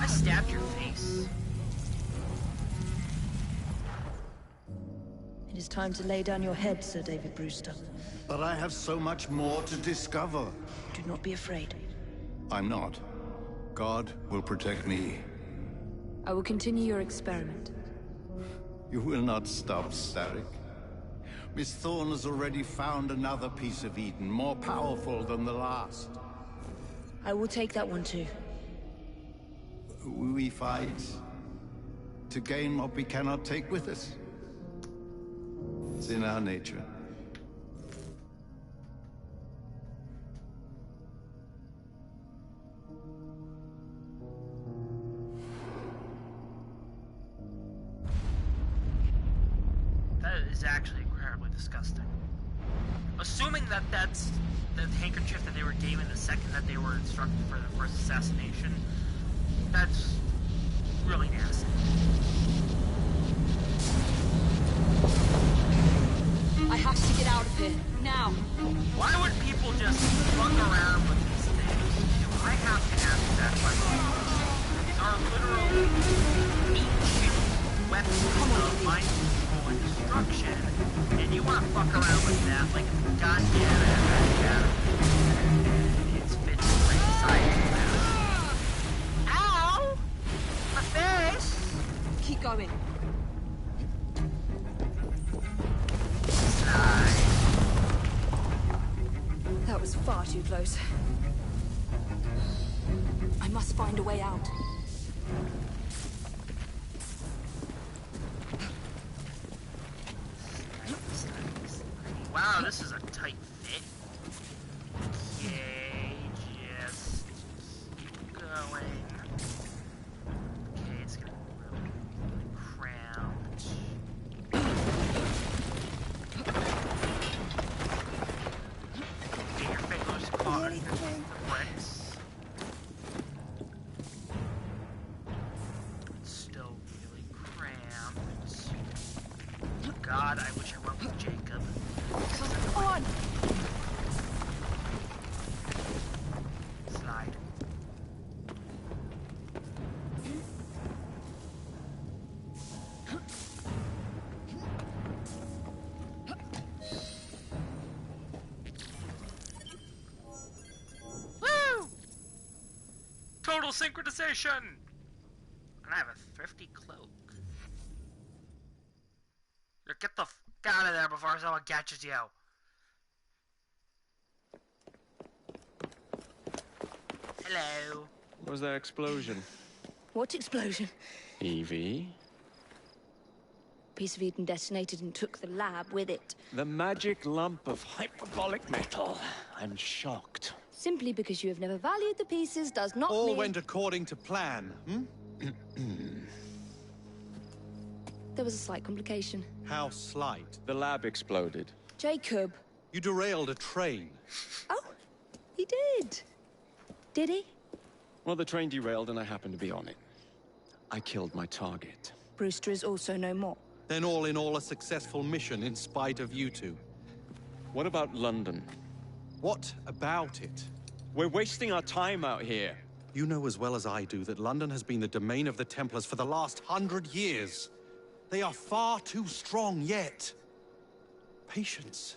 I stabbed your face. It is time to lay down your head, Sir David Brewster. But I have so much more to discover. Do not be afraid. I'm not. God will protect me. I will continue your experiment. You will not stop, Starrick. Miss Thorne has already found another piece of Eden, more powerful than the last. I will take that one too. We fight to gain what we cannot take with us. It's in our nature. That is actually incredibly disgusting. Assuming that that's the handkerchief that they were given the second that they were instructed for the first assassination, that's really nasty. I have to get out of here, now. Why would people just fuck around with these things? Do I have to ask that question? These are literal ancient weapons of mind control and destruction, and you want to fuck around with that like it's a goddamn it's fits right inside your mouth. Ow! My face! Keep going. That was far too close. I must find a way out. Wow, this is a tight fit. Okay, just keep going. Okay, it's gonna be really cramped. Get your fingers caught in the bricks. It's still really cramped. God, I wish I went with Jacob. Come on! Slide. Woo! Total synchronization! And I have a thrifty cloak. Get the f out of there before someone catches you. Hello. What was that explosion? What explosion? Evie? Piece of Eden detonated and took the lab with it. The magic lump of hyperbolic metal. I'm shocked. Simply because you have never valued the pieces does not All mean... went according to plan, hmm? There was a slight complication. How slight? The lab exploded. Jacob. You derailed a train. Oh, he did. Did he? Well, the train derailed and I happened to be on it. I killed my target. Brewster is also no more. Then all in all, a successful mission in spite of you two. What about London? What about it? We're wasting our time out here. You know as well as I do that London has been the domain of the Templars for the last 100 years. They are far too strong yet. Patience.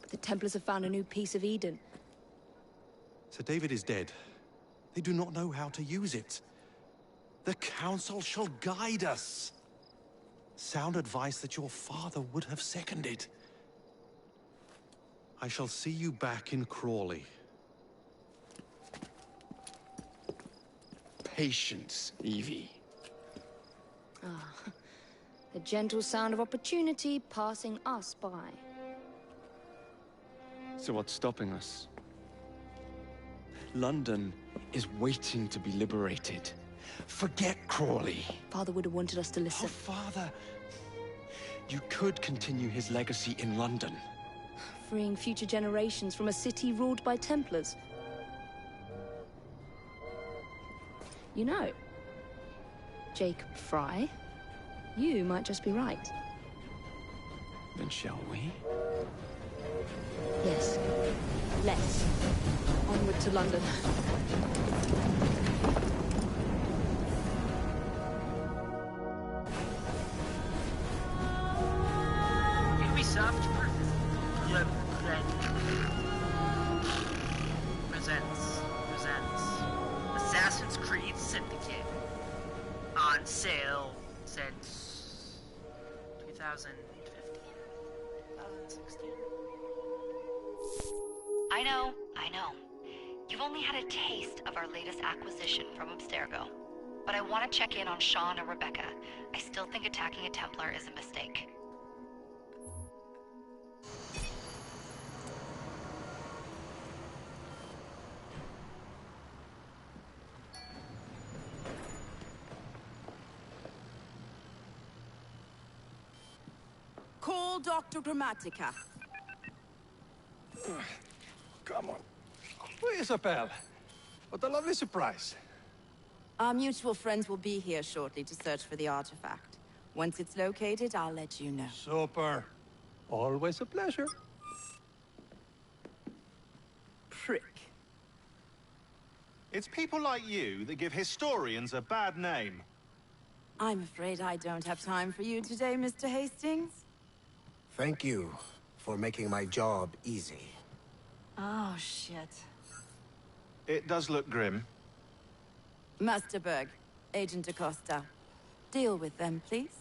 The Templars have found a new piece of Eden. Sir David is dead. They do not know how to use it. The Council shall guide us. Sound advice that your father would have seconded. I shall see you back in Crawley. Patience, Evie. Ah, the gentle sound of opportunity passing us by. So what's stopping us? London is waiting to be liberated. Forget Crawley. Father would have wanted us to listen. Oh, Father! You could continue his legacy in London. Freeing future generations from a city ruled by Templars. You know, Jacob Fry, you might just be right. Then shall we? Yes. Let's. Onward to London. Ubisoft presents Assassin's Creed Syndicate on sale since 2015, 2016. I know. You've only had a taste of our latest acquisition from Abstergo. But I want to check in on Sean and Rebecca. I still think attacking a Templar is a mistake. Call Dr. Grammatica. Come on. Please, Isabel. What a lovely surprise. Our mutual friends will be here shortly to search for the artifact. Once it's located, I'll let you know. Super. Always a pleasure. Prick. It's people like you that give historians a bad name. I'm afraid I don't have time for you today, Mr. Hastings. Thank you for making my job easy. Oh, shit. It does look grim. Master Berg, Agent Acosta. Deal with them, please.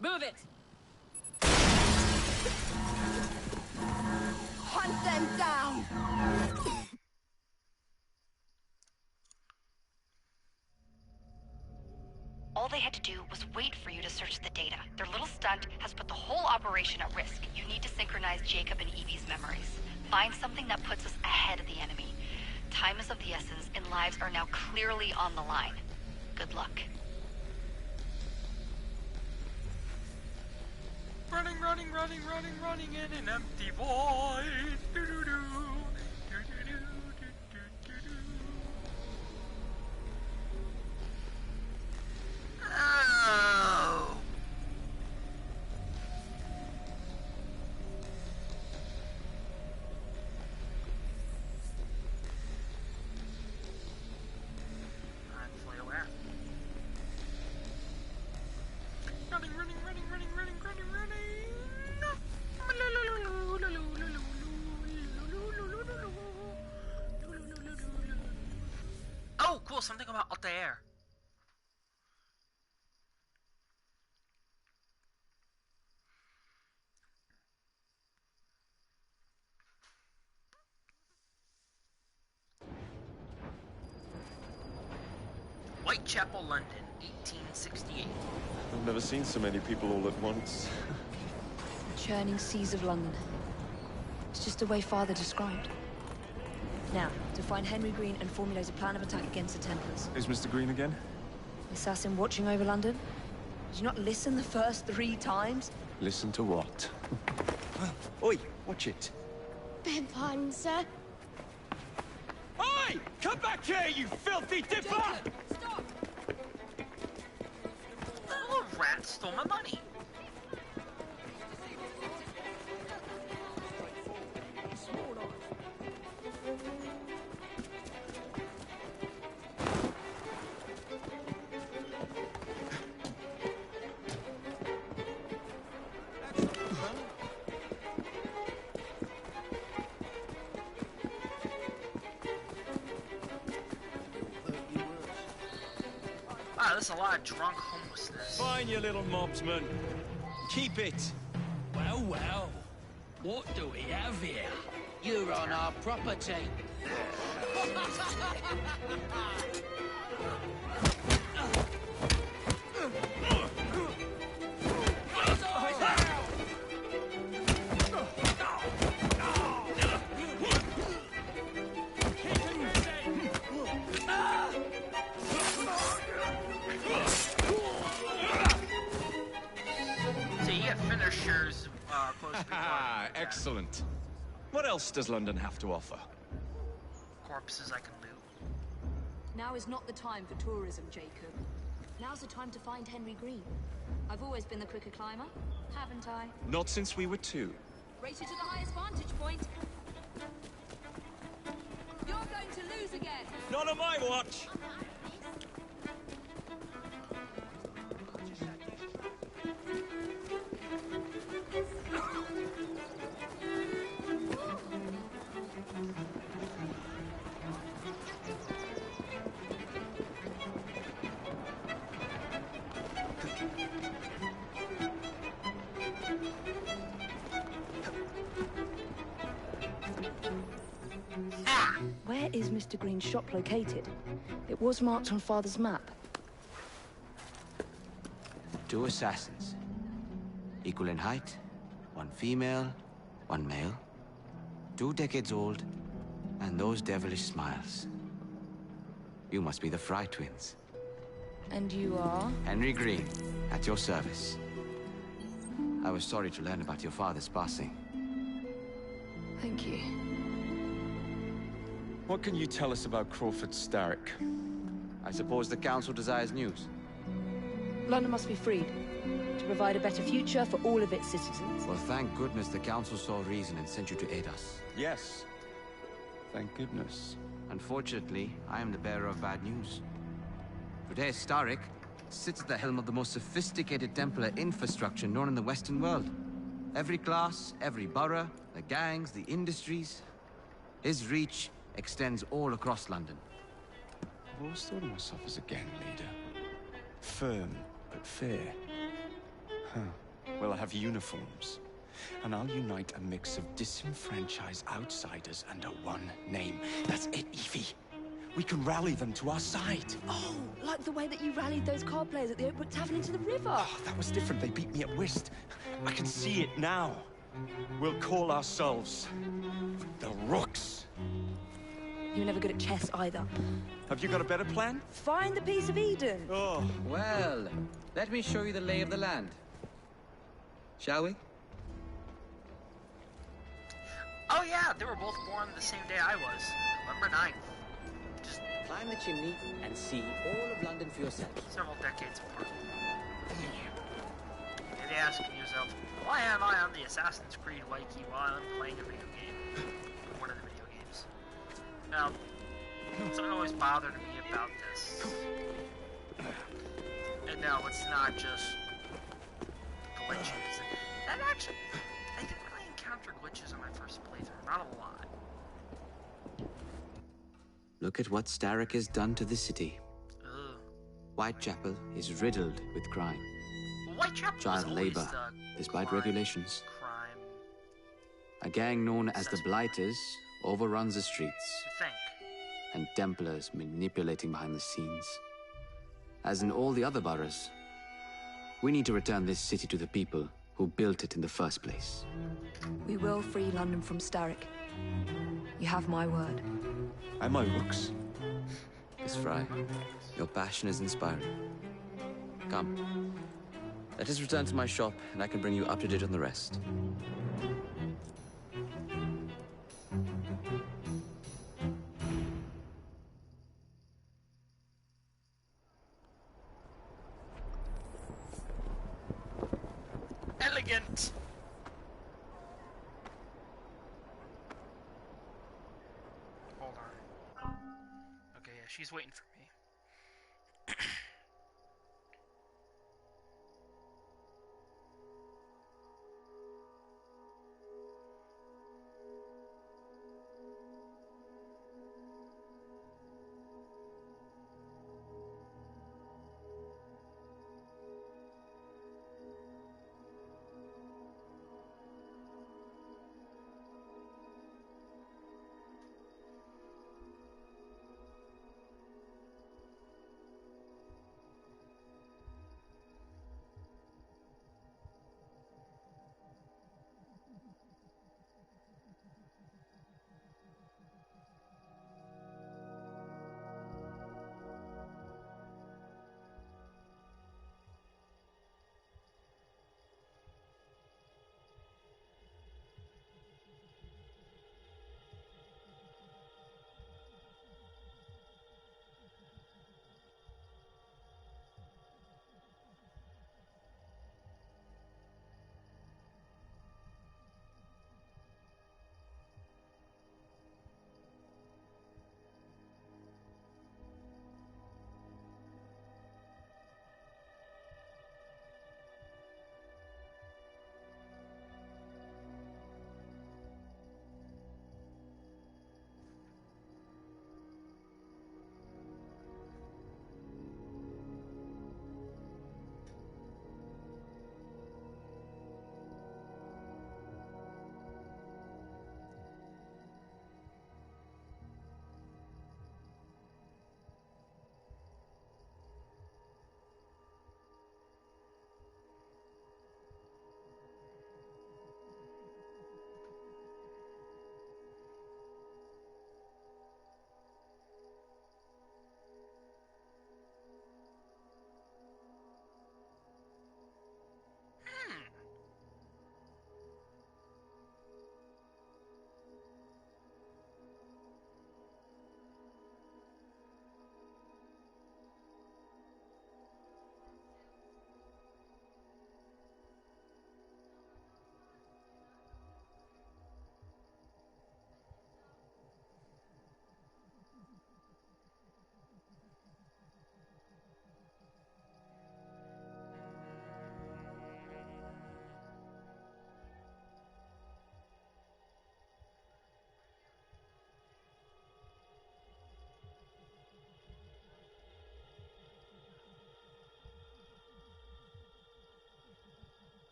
Move it! Hunt them down! All they had to do was wait for you to search the data. Their little stunt has put the whole operation at risk. You need to synchronize Jacob and Evie's memories. Find something that puts us ahead of the enemy. Time is of the essence, and lives are now clearly on the line. Good luck. Running in an empty void. Do-do-do. Oh. I'm fully aware. Running. Oh, cool, something about Altair. Whitechapel, London, 1868. I've never seen so many people all at once. The churning seas of London. It's just the way Father described. Now, to find Henry Green and formulate a plan of attack against the Templars. Is Mr. Green again? The assassin watching over London? Did you not listen the first 3 times? Listen to what? Oi, watch it. Beg pardon, sir. Oi! Come Come back here, you filthy dipper! Stop! The little rat stole my money. Wow, there's a lot of drunk homelessness. Fine, you little mobsman. Keep it. Well, well. What do we have here? You're on our property. So you get finishers close to Ah, excellent. What else does London have to offer? corpses I can loot. Now is not the time for tourism, Jacob. Now's the time to find Henry Green. I've always been the quicker climber, haven't I? Not since we were 2. Race you to the highest vantage point. You're going to lose again. Not on my watch! Where is Mr. Green's shop located? It was marked on Father's map. 2 assassins. Equal in height. 1 female, 1 male. 2 decades old. And those devilish smiles. You must be the Fry twins. And you are? Henry Green, at your service. I was sorry to learn about your father's passing. Thank you. What can you tell us about Crawford Starrick? I suppose the Council desires news. London must be freed, to provide a better future for all of its citizens. Well, thank goodness the Council saw reason and sent you to aid us. Yes. Thank goodness. Unfortunately, I am the bearer of bad news. Today, Starrick sits at the helm of the most sophisticated Templar infrastructure known in the Western world. Every class, every borough, the gangs, the industries. His reach extends all across London. I've always thought of myself as a gang leader. Firm, but fair. Huh. Well, I have uniforms. And I'll unite a mix of disenfranchised outsiders under one name. That's it, Evie. We can rally them to our side. Oh, like the way that you rallied those card players at the Oakbrook Tavern into the river. Oh, that was different. They beat me at whist. I can see it now. We'll call ourselves the Rooks. You were never good at chess either. Have you got a better plan? Find the piece of Eden. Oh. Well, let me show you the lay of the land. Shall we? Oh yeah, they were both born the same day I was. November 9th. Just climb the chimney and see all of London for yourself. Several decades apart. Maybe asking yourself, why am I on the Assassin's Creed wiki while I'm playing a video game? One of the video games. Now, something always bothered me about this. And no, it's not just glitches. That actually, I didn't really encounter glitches on my first playthrough. Not a lot. Look at what Starrick has done to the city. Ugh. Whitechapel is riddled with crime. Whitechapel Child was labor, always despite crime, regulations. Crime. A gang known as the Blighters overruns the streets. To think. And Templars manipulating behind the scenes. As in all the other boroughs, we need to return this city to the people who built it in the first place. We will free London from Starrick. You have my word. And my Rooks. Miss Fry, your passion is inspiring. Come. Let us return to my shop, and I can bring you up to date on the rest. elegant. Hold on. Okay, yeah, she's waiting for me.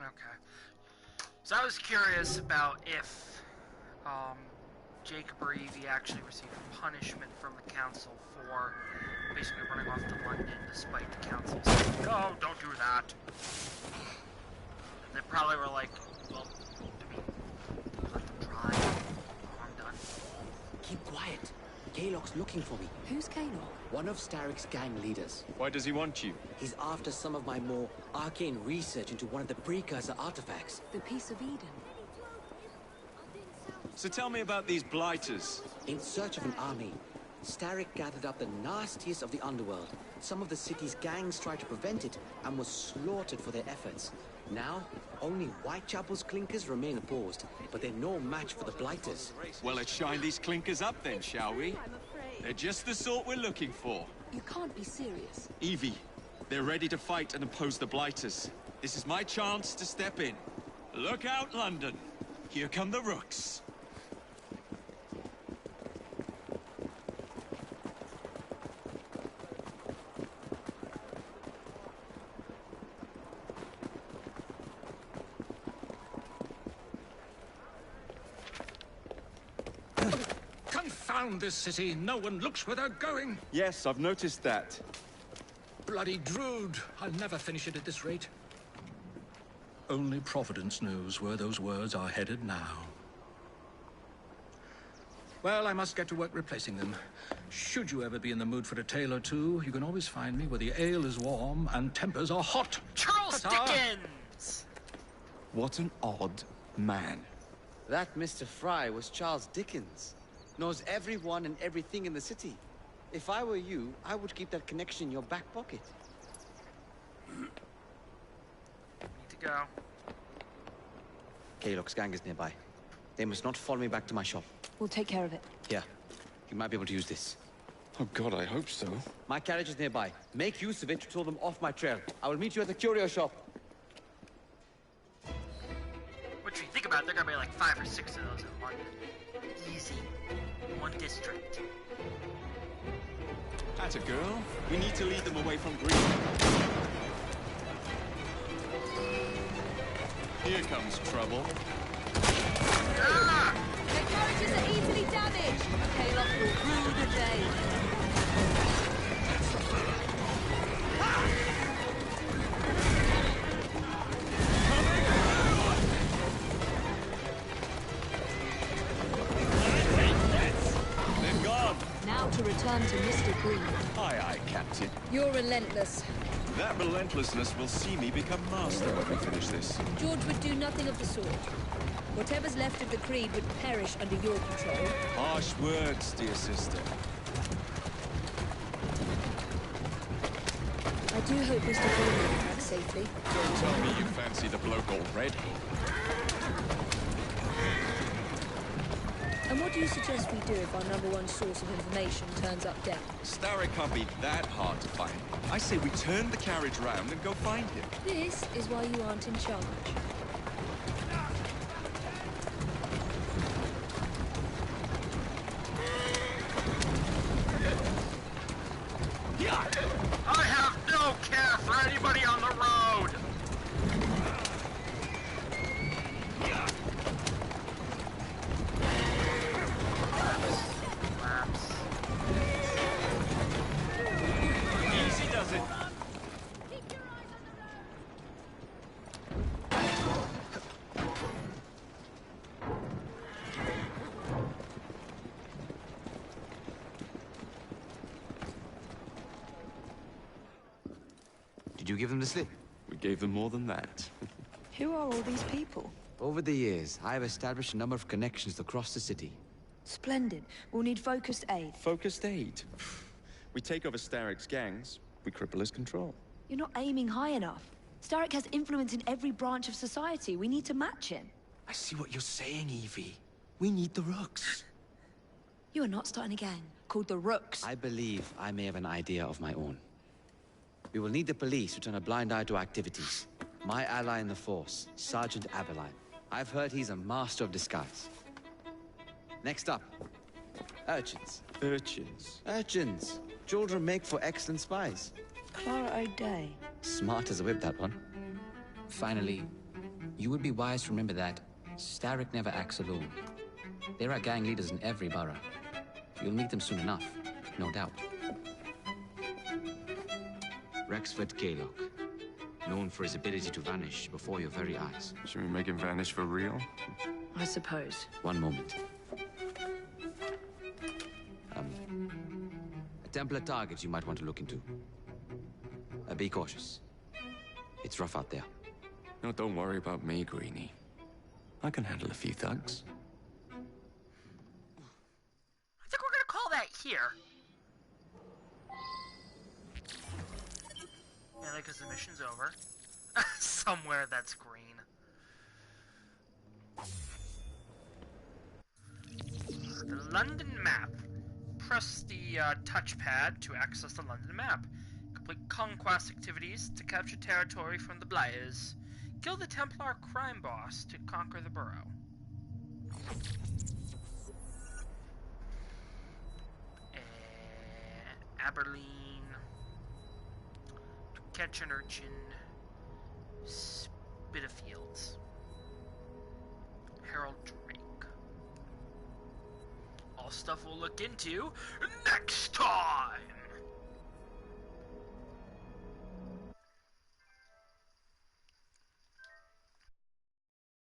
Okay. So I was curious about if Jacob or Evie actually received punishment from the council for basically running off to London despite the council saying, "Oh, don't do that." And they probably were like, "Well, I mean, let them try. No harm done." Keep quiet. Kaylock's looking for me. Who's Kaylock? One of Starrick's gang leaders. Why does he want you? He's after some of my more arcane research into one of the precursor artifacts. The Piece of Eden. So tell me about these blighters. In search of an army, Starrick gathered up the nastiest of the underworld. Some of the city's gangs tried to prevent it and was slaughtered for their efforts. Now, only Whitechapel's clinkers remain opposed, but they're no match for the blighters. Well, let's shine these clinkers up then, shall we? They're just the sort we're looking for. You can't be serious. Evie, they're ready to fight and oppose the blighters. This is my chance to step in. Look out, London. Here come the rooks. Confound this city. No one looks where they're going. Yes, I've noticed that. Bloody Drood. I'll never finish it at this rate. Only Providence knows where those words are headed now. Well, I must get to work replacing them. Should you ever be in the mood for a tale or two, you can always find me where the ale is warm and tempers are hot. Charles Dickens! What an odd man. That Mr. Fry was Charles Dickens. Knows everyone and everything in the city. If I were you, I would keep that connection in your back pocket. Need to go. Kaylock's gang is nearby. They must not follow me back to my shop. We'll take care of it. Here. You might be able to use this. Oh God, I hope so. My carriage is nearby. Make use of it to throw them off my trail. I will meet you at the curio shop. What you think about it, there are gonna be like 5 or 6 of those in London. Easy. One district. That's a girl. We need to lead them away from Greed. Here comes trouble. Ah! Their carriages are easily damaged. Kaylock will rue the day. They're gone. Now to return to Mr. Green. Aye, aye, Captain. You're relentless. That relentlessness will see me become master when we finish this. George would do nothing of the sort. Whatever's left of the Creed would perish under your control. Harsh words, dear sister. I do hope Mr. Green will come back safely. Don't tell me you fancy the bloke already. And what do you suggest we do if our #1 source of information turns up dead? Starrick can't be that hard to find. I say we turn the carriage round and go find him. This is why you aren't in charge. I have no care for anybody on the road! Laps. Easy does it. Did you give them the slip? We gave them more than that. Who are all these people? Over the years, I have established a number of connections across the city. Splendid. We'll need focused aid. Focused aid. We take over Starrick's gangs, we cripple his control. You're not aiming high enough. Starrick has influence in every branch of society. We need to match him. I see what you're saying, Evie. We need the Rooks. You are not starting a gang called the Rooks. I believe I may have an idea of my own. We will need the police to turn a blind eye to activities. My ally in the force, Sergeant Aberline. I've heard he's a master of disguise. Next up, urchins. Urchins? Urchins. Children make for excellent spies. Clara O'Day. Smart as a whip, that one. Finally, you would be wise to remember that Starrick never acts alone. There are gang leaders in every borough. You'll meet them soon enough, no doubt. Rexford Kaylock, known for his ability to vanish before your very eyes. Should we make him vanish for real? I suppose. One moment. A Templar target you might want to look into. Be cautious. It's rough out there. No, don't worry about me, Greenie. I can handle a few thugs. I think we're gonna call that here. Yeah, because the mission's over. Somewhere that's green. The London map. Press the touchpad to access the London map. Complete conquest activities to capture territory from the Blighters. Kill the Templar crime boss to conquer the borough. Aberline. To catch an urchin. Spitalfields. Harold Drake. All stuff we'll look into next time!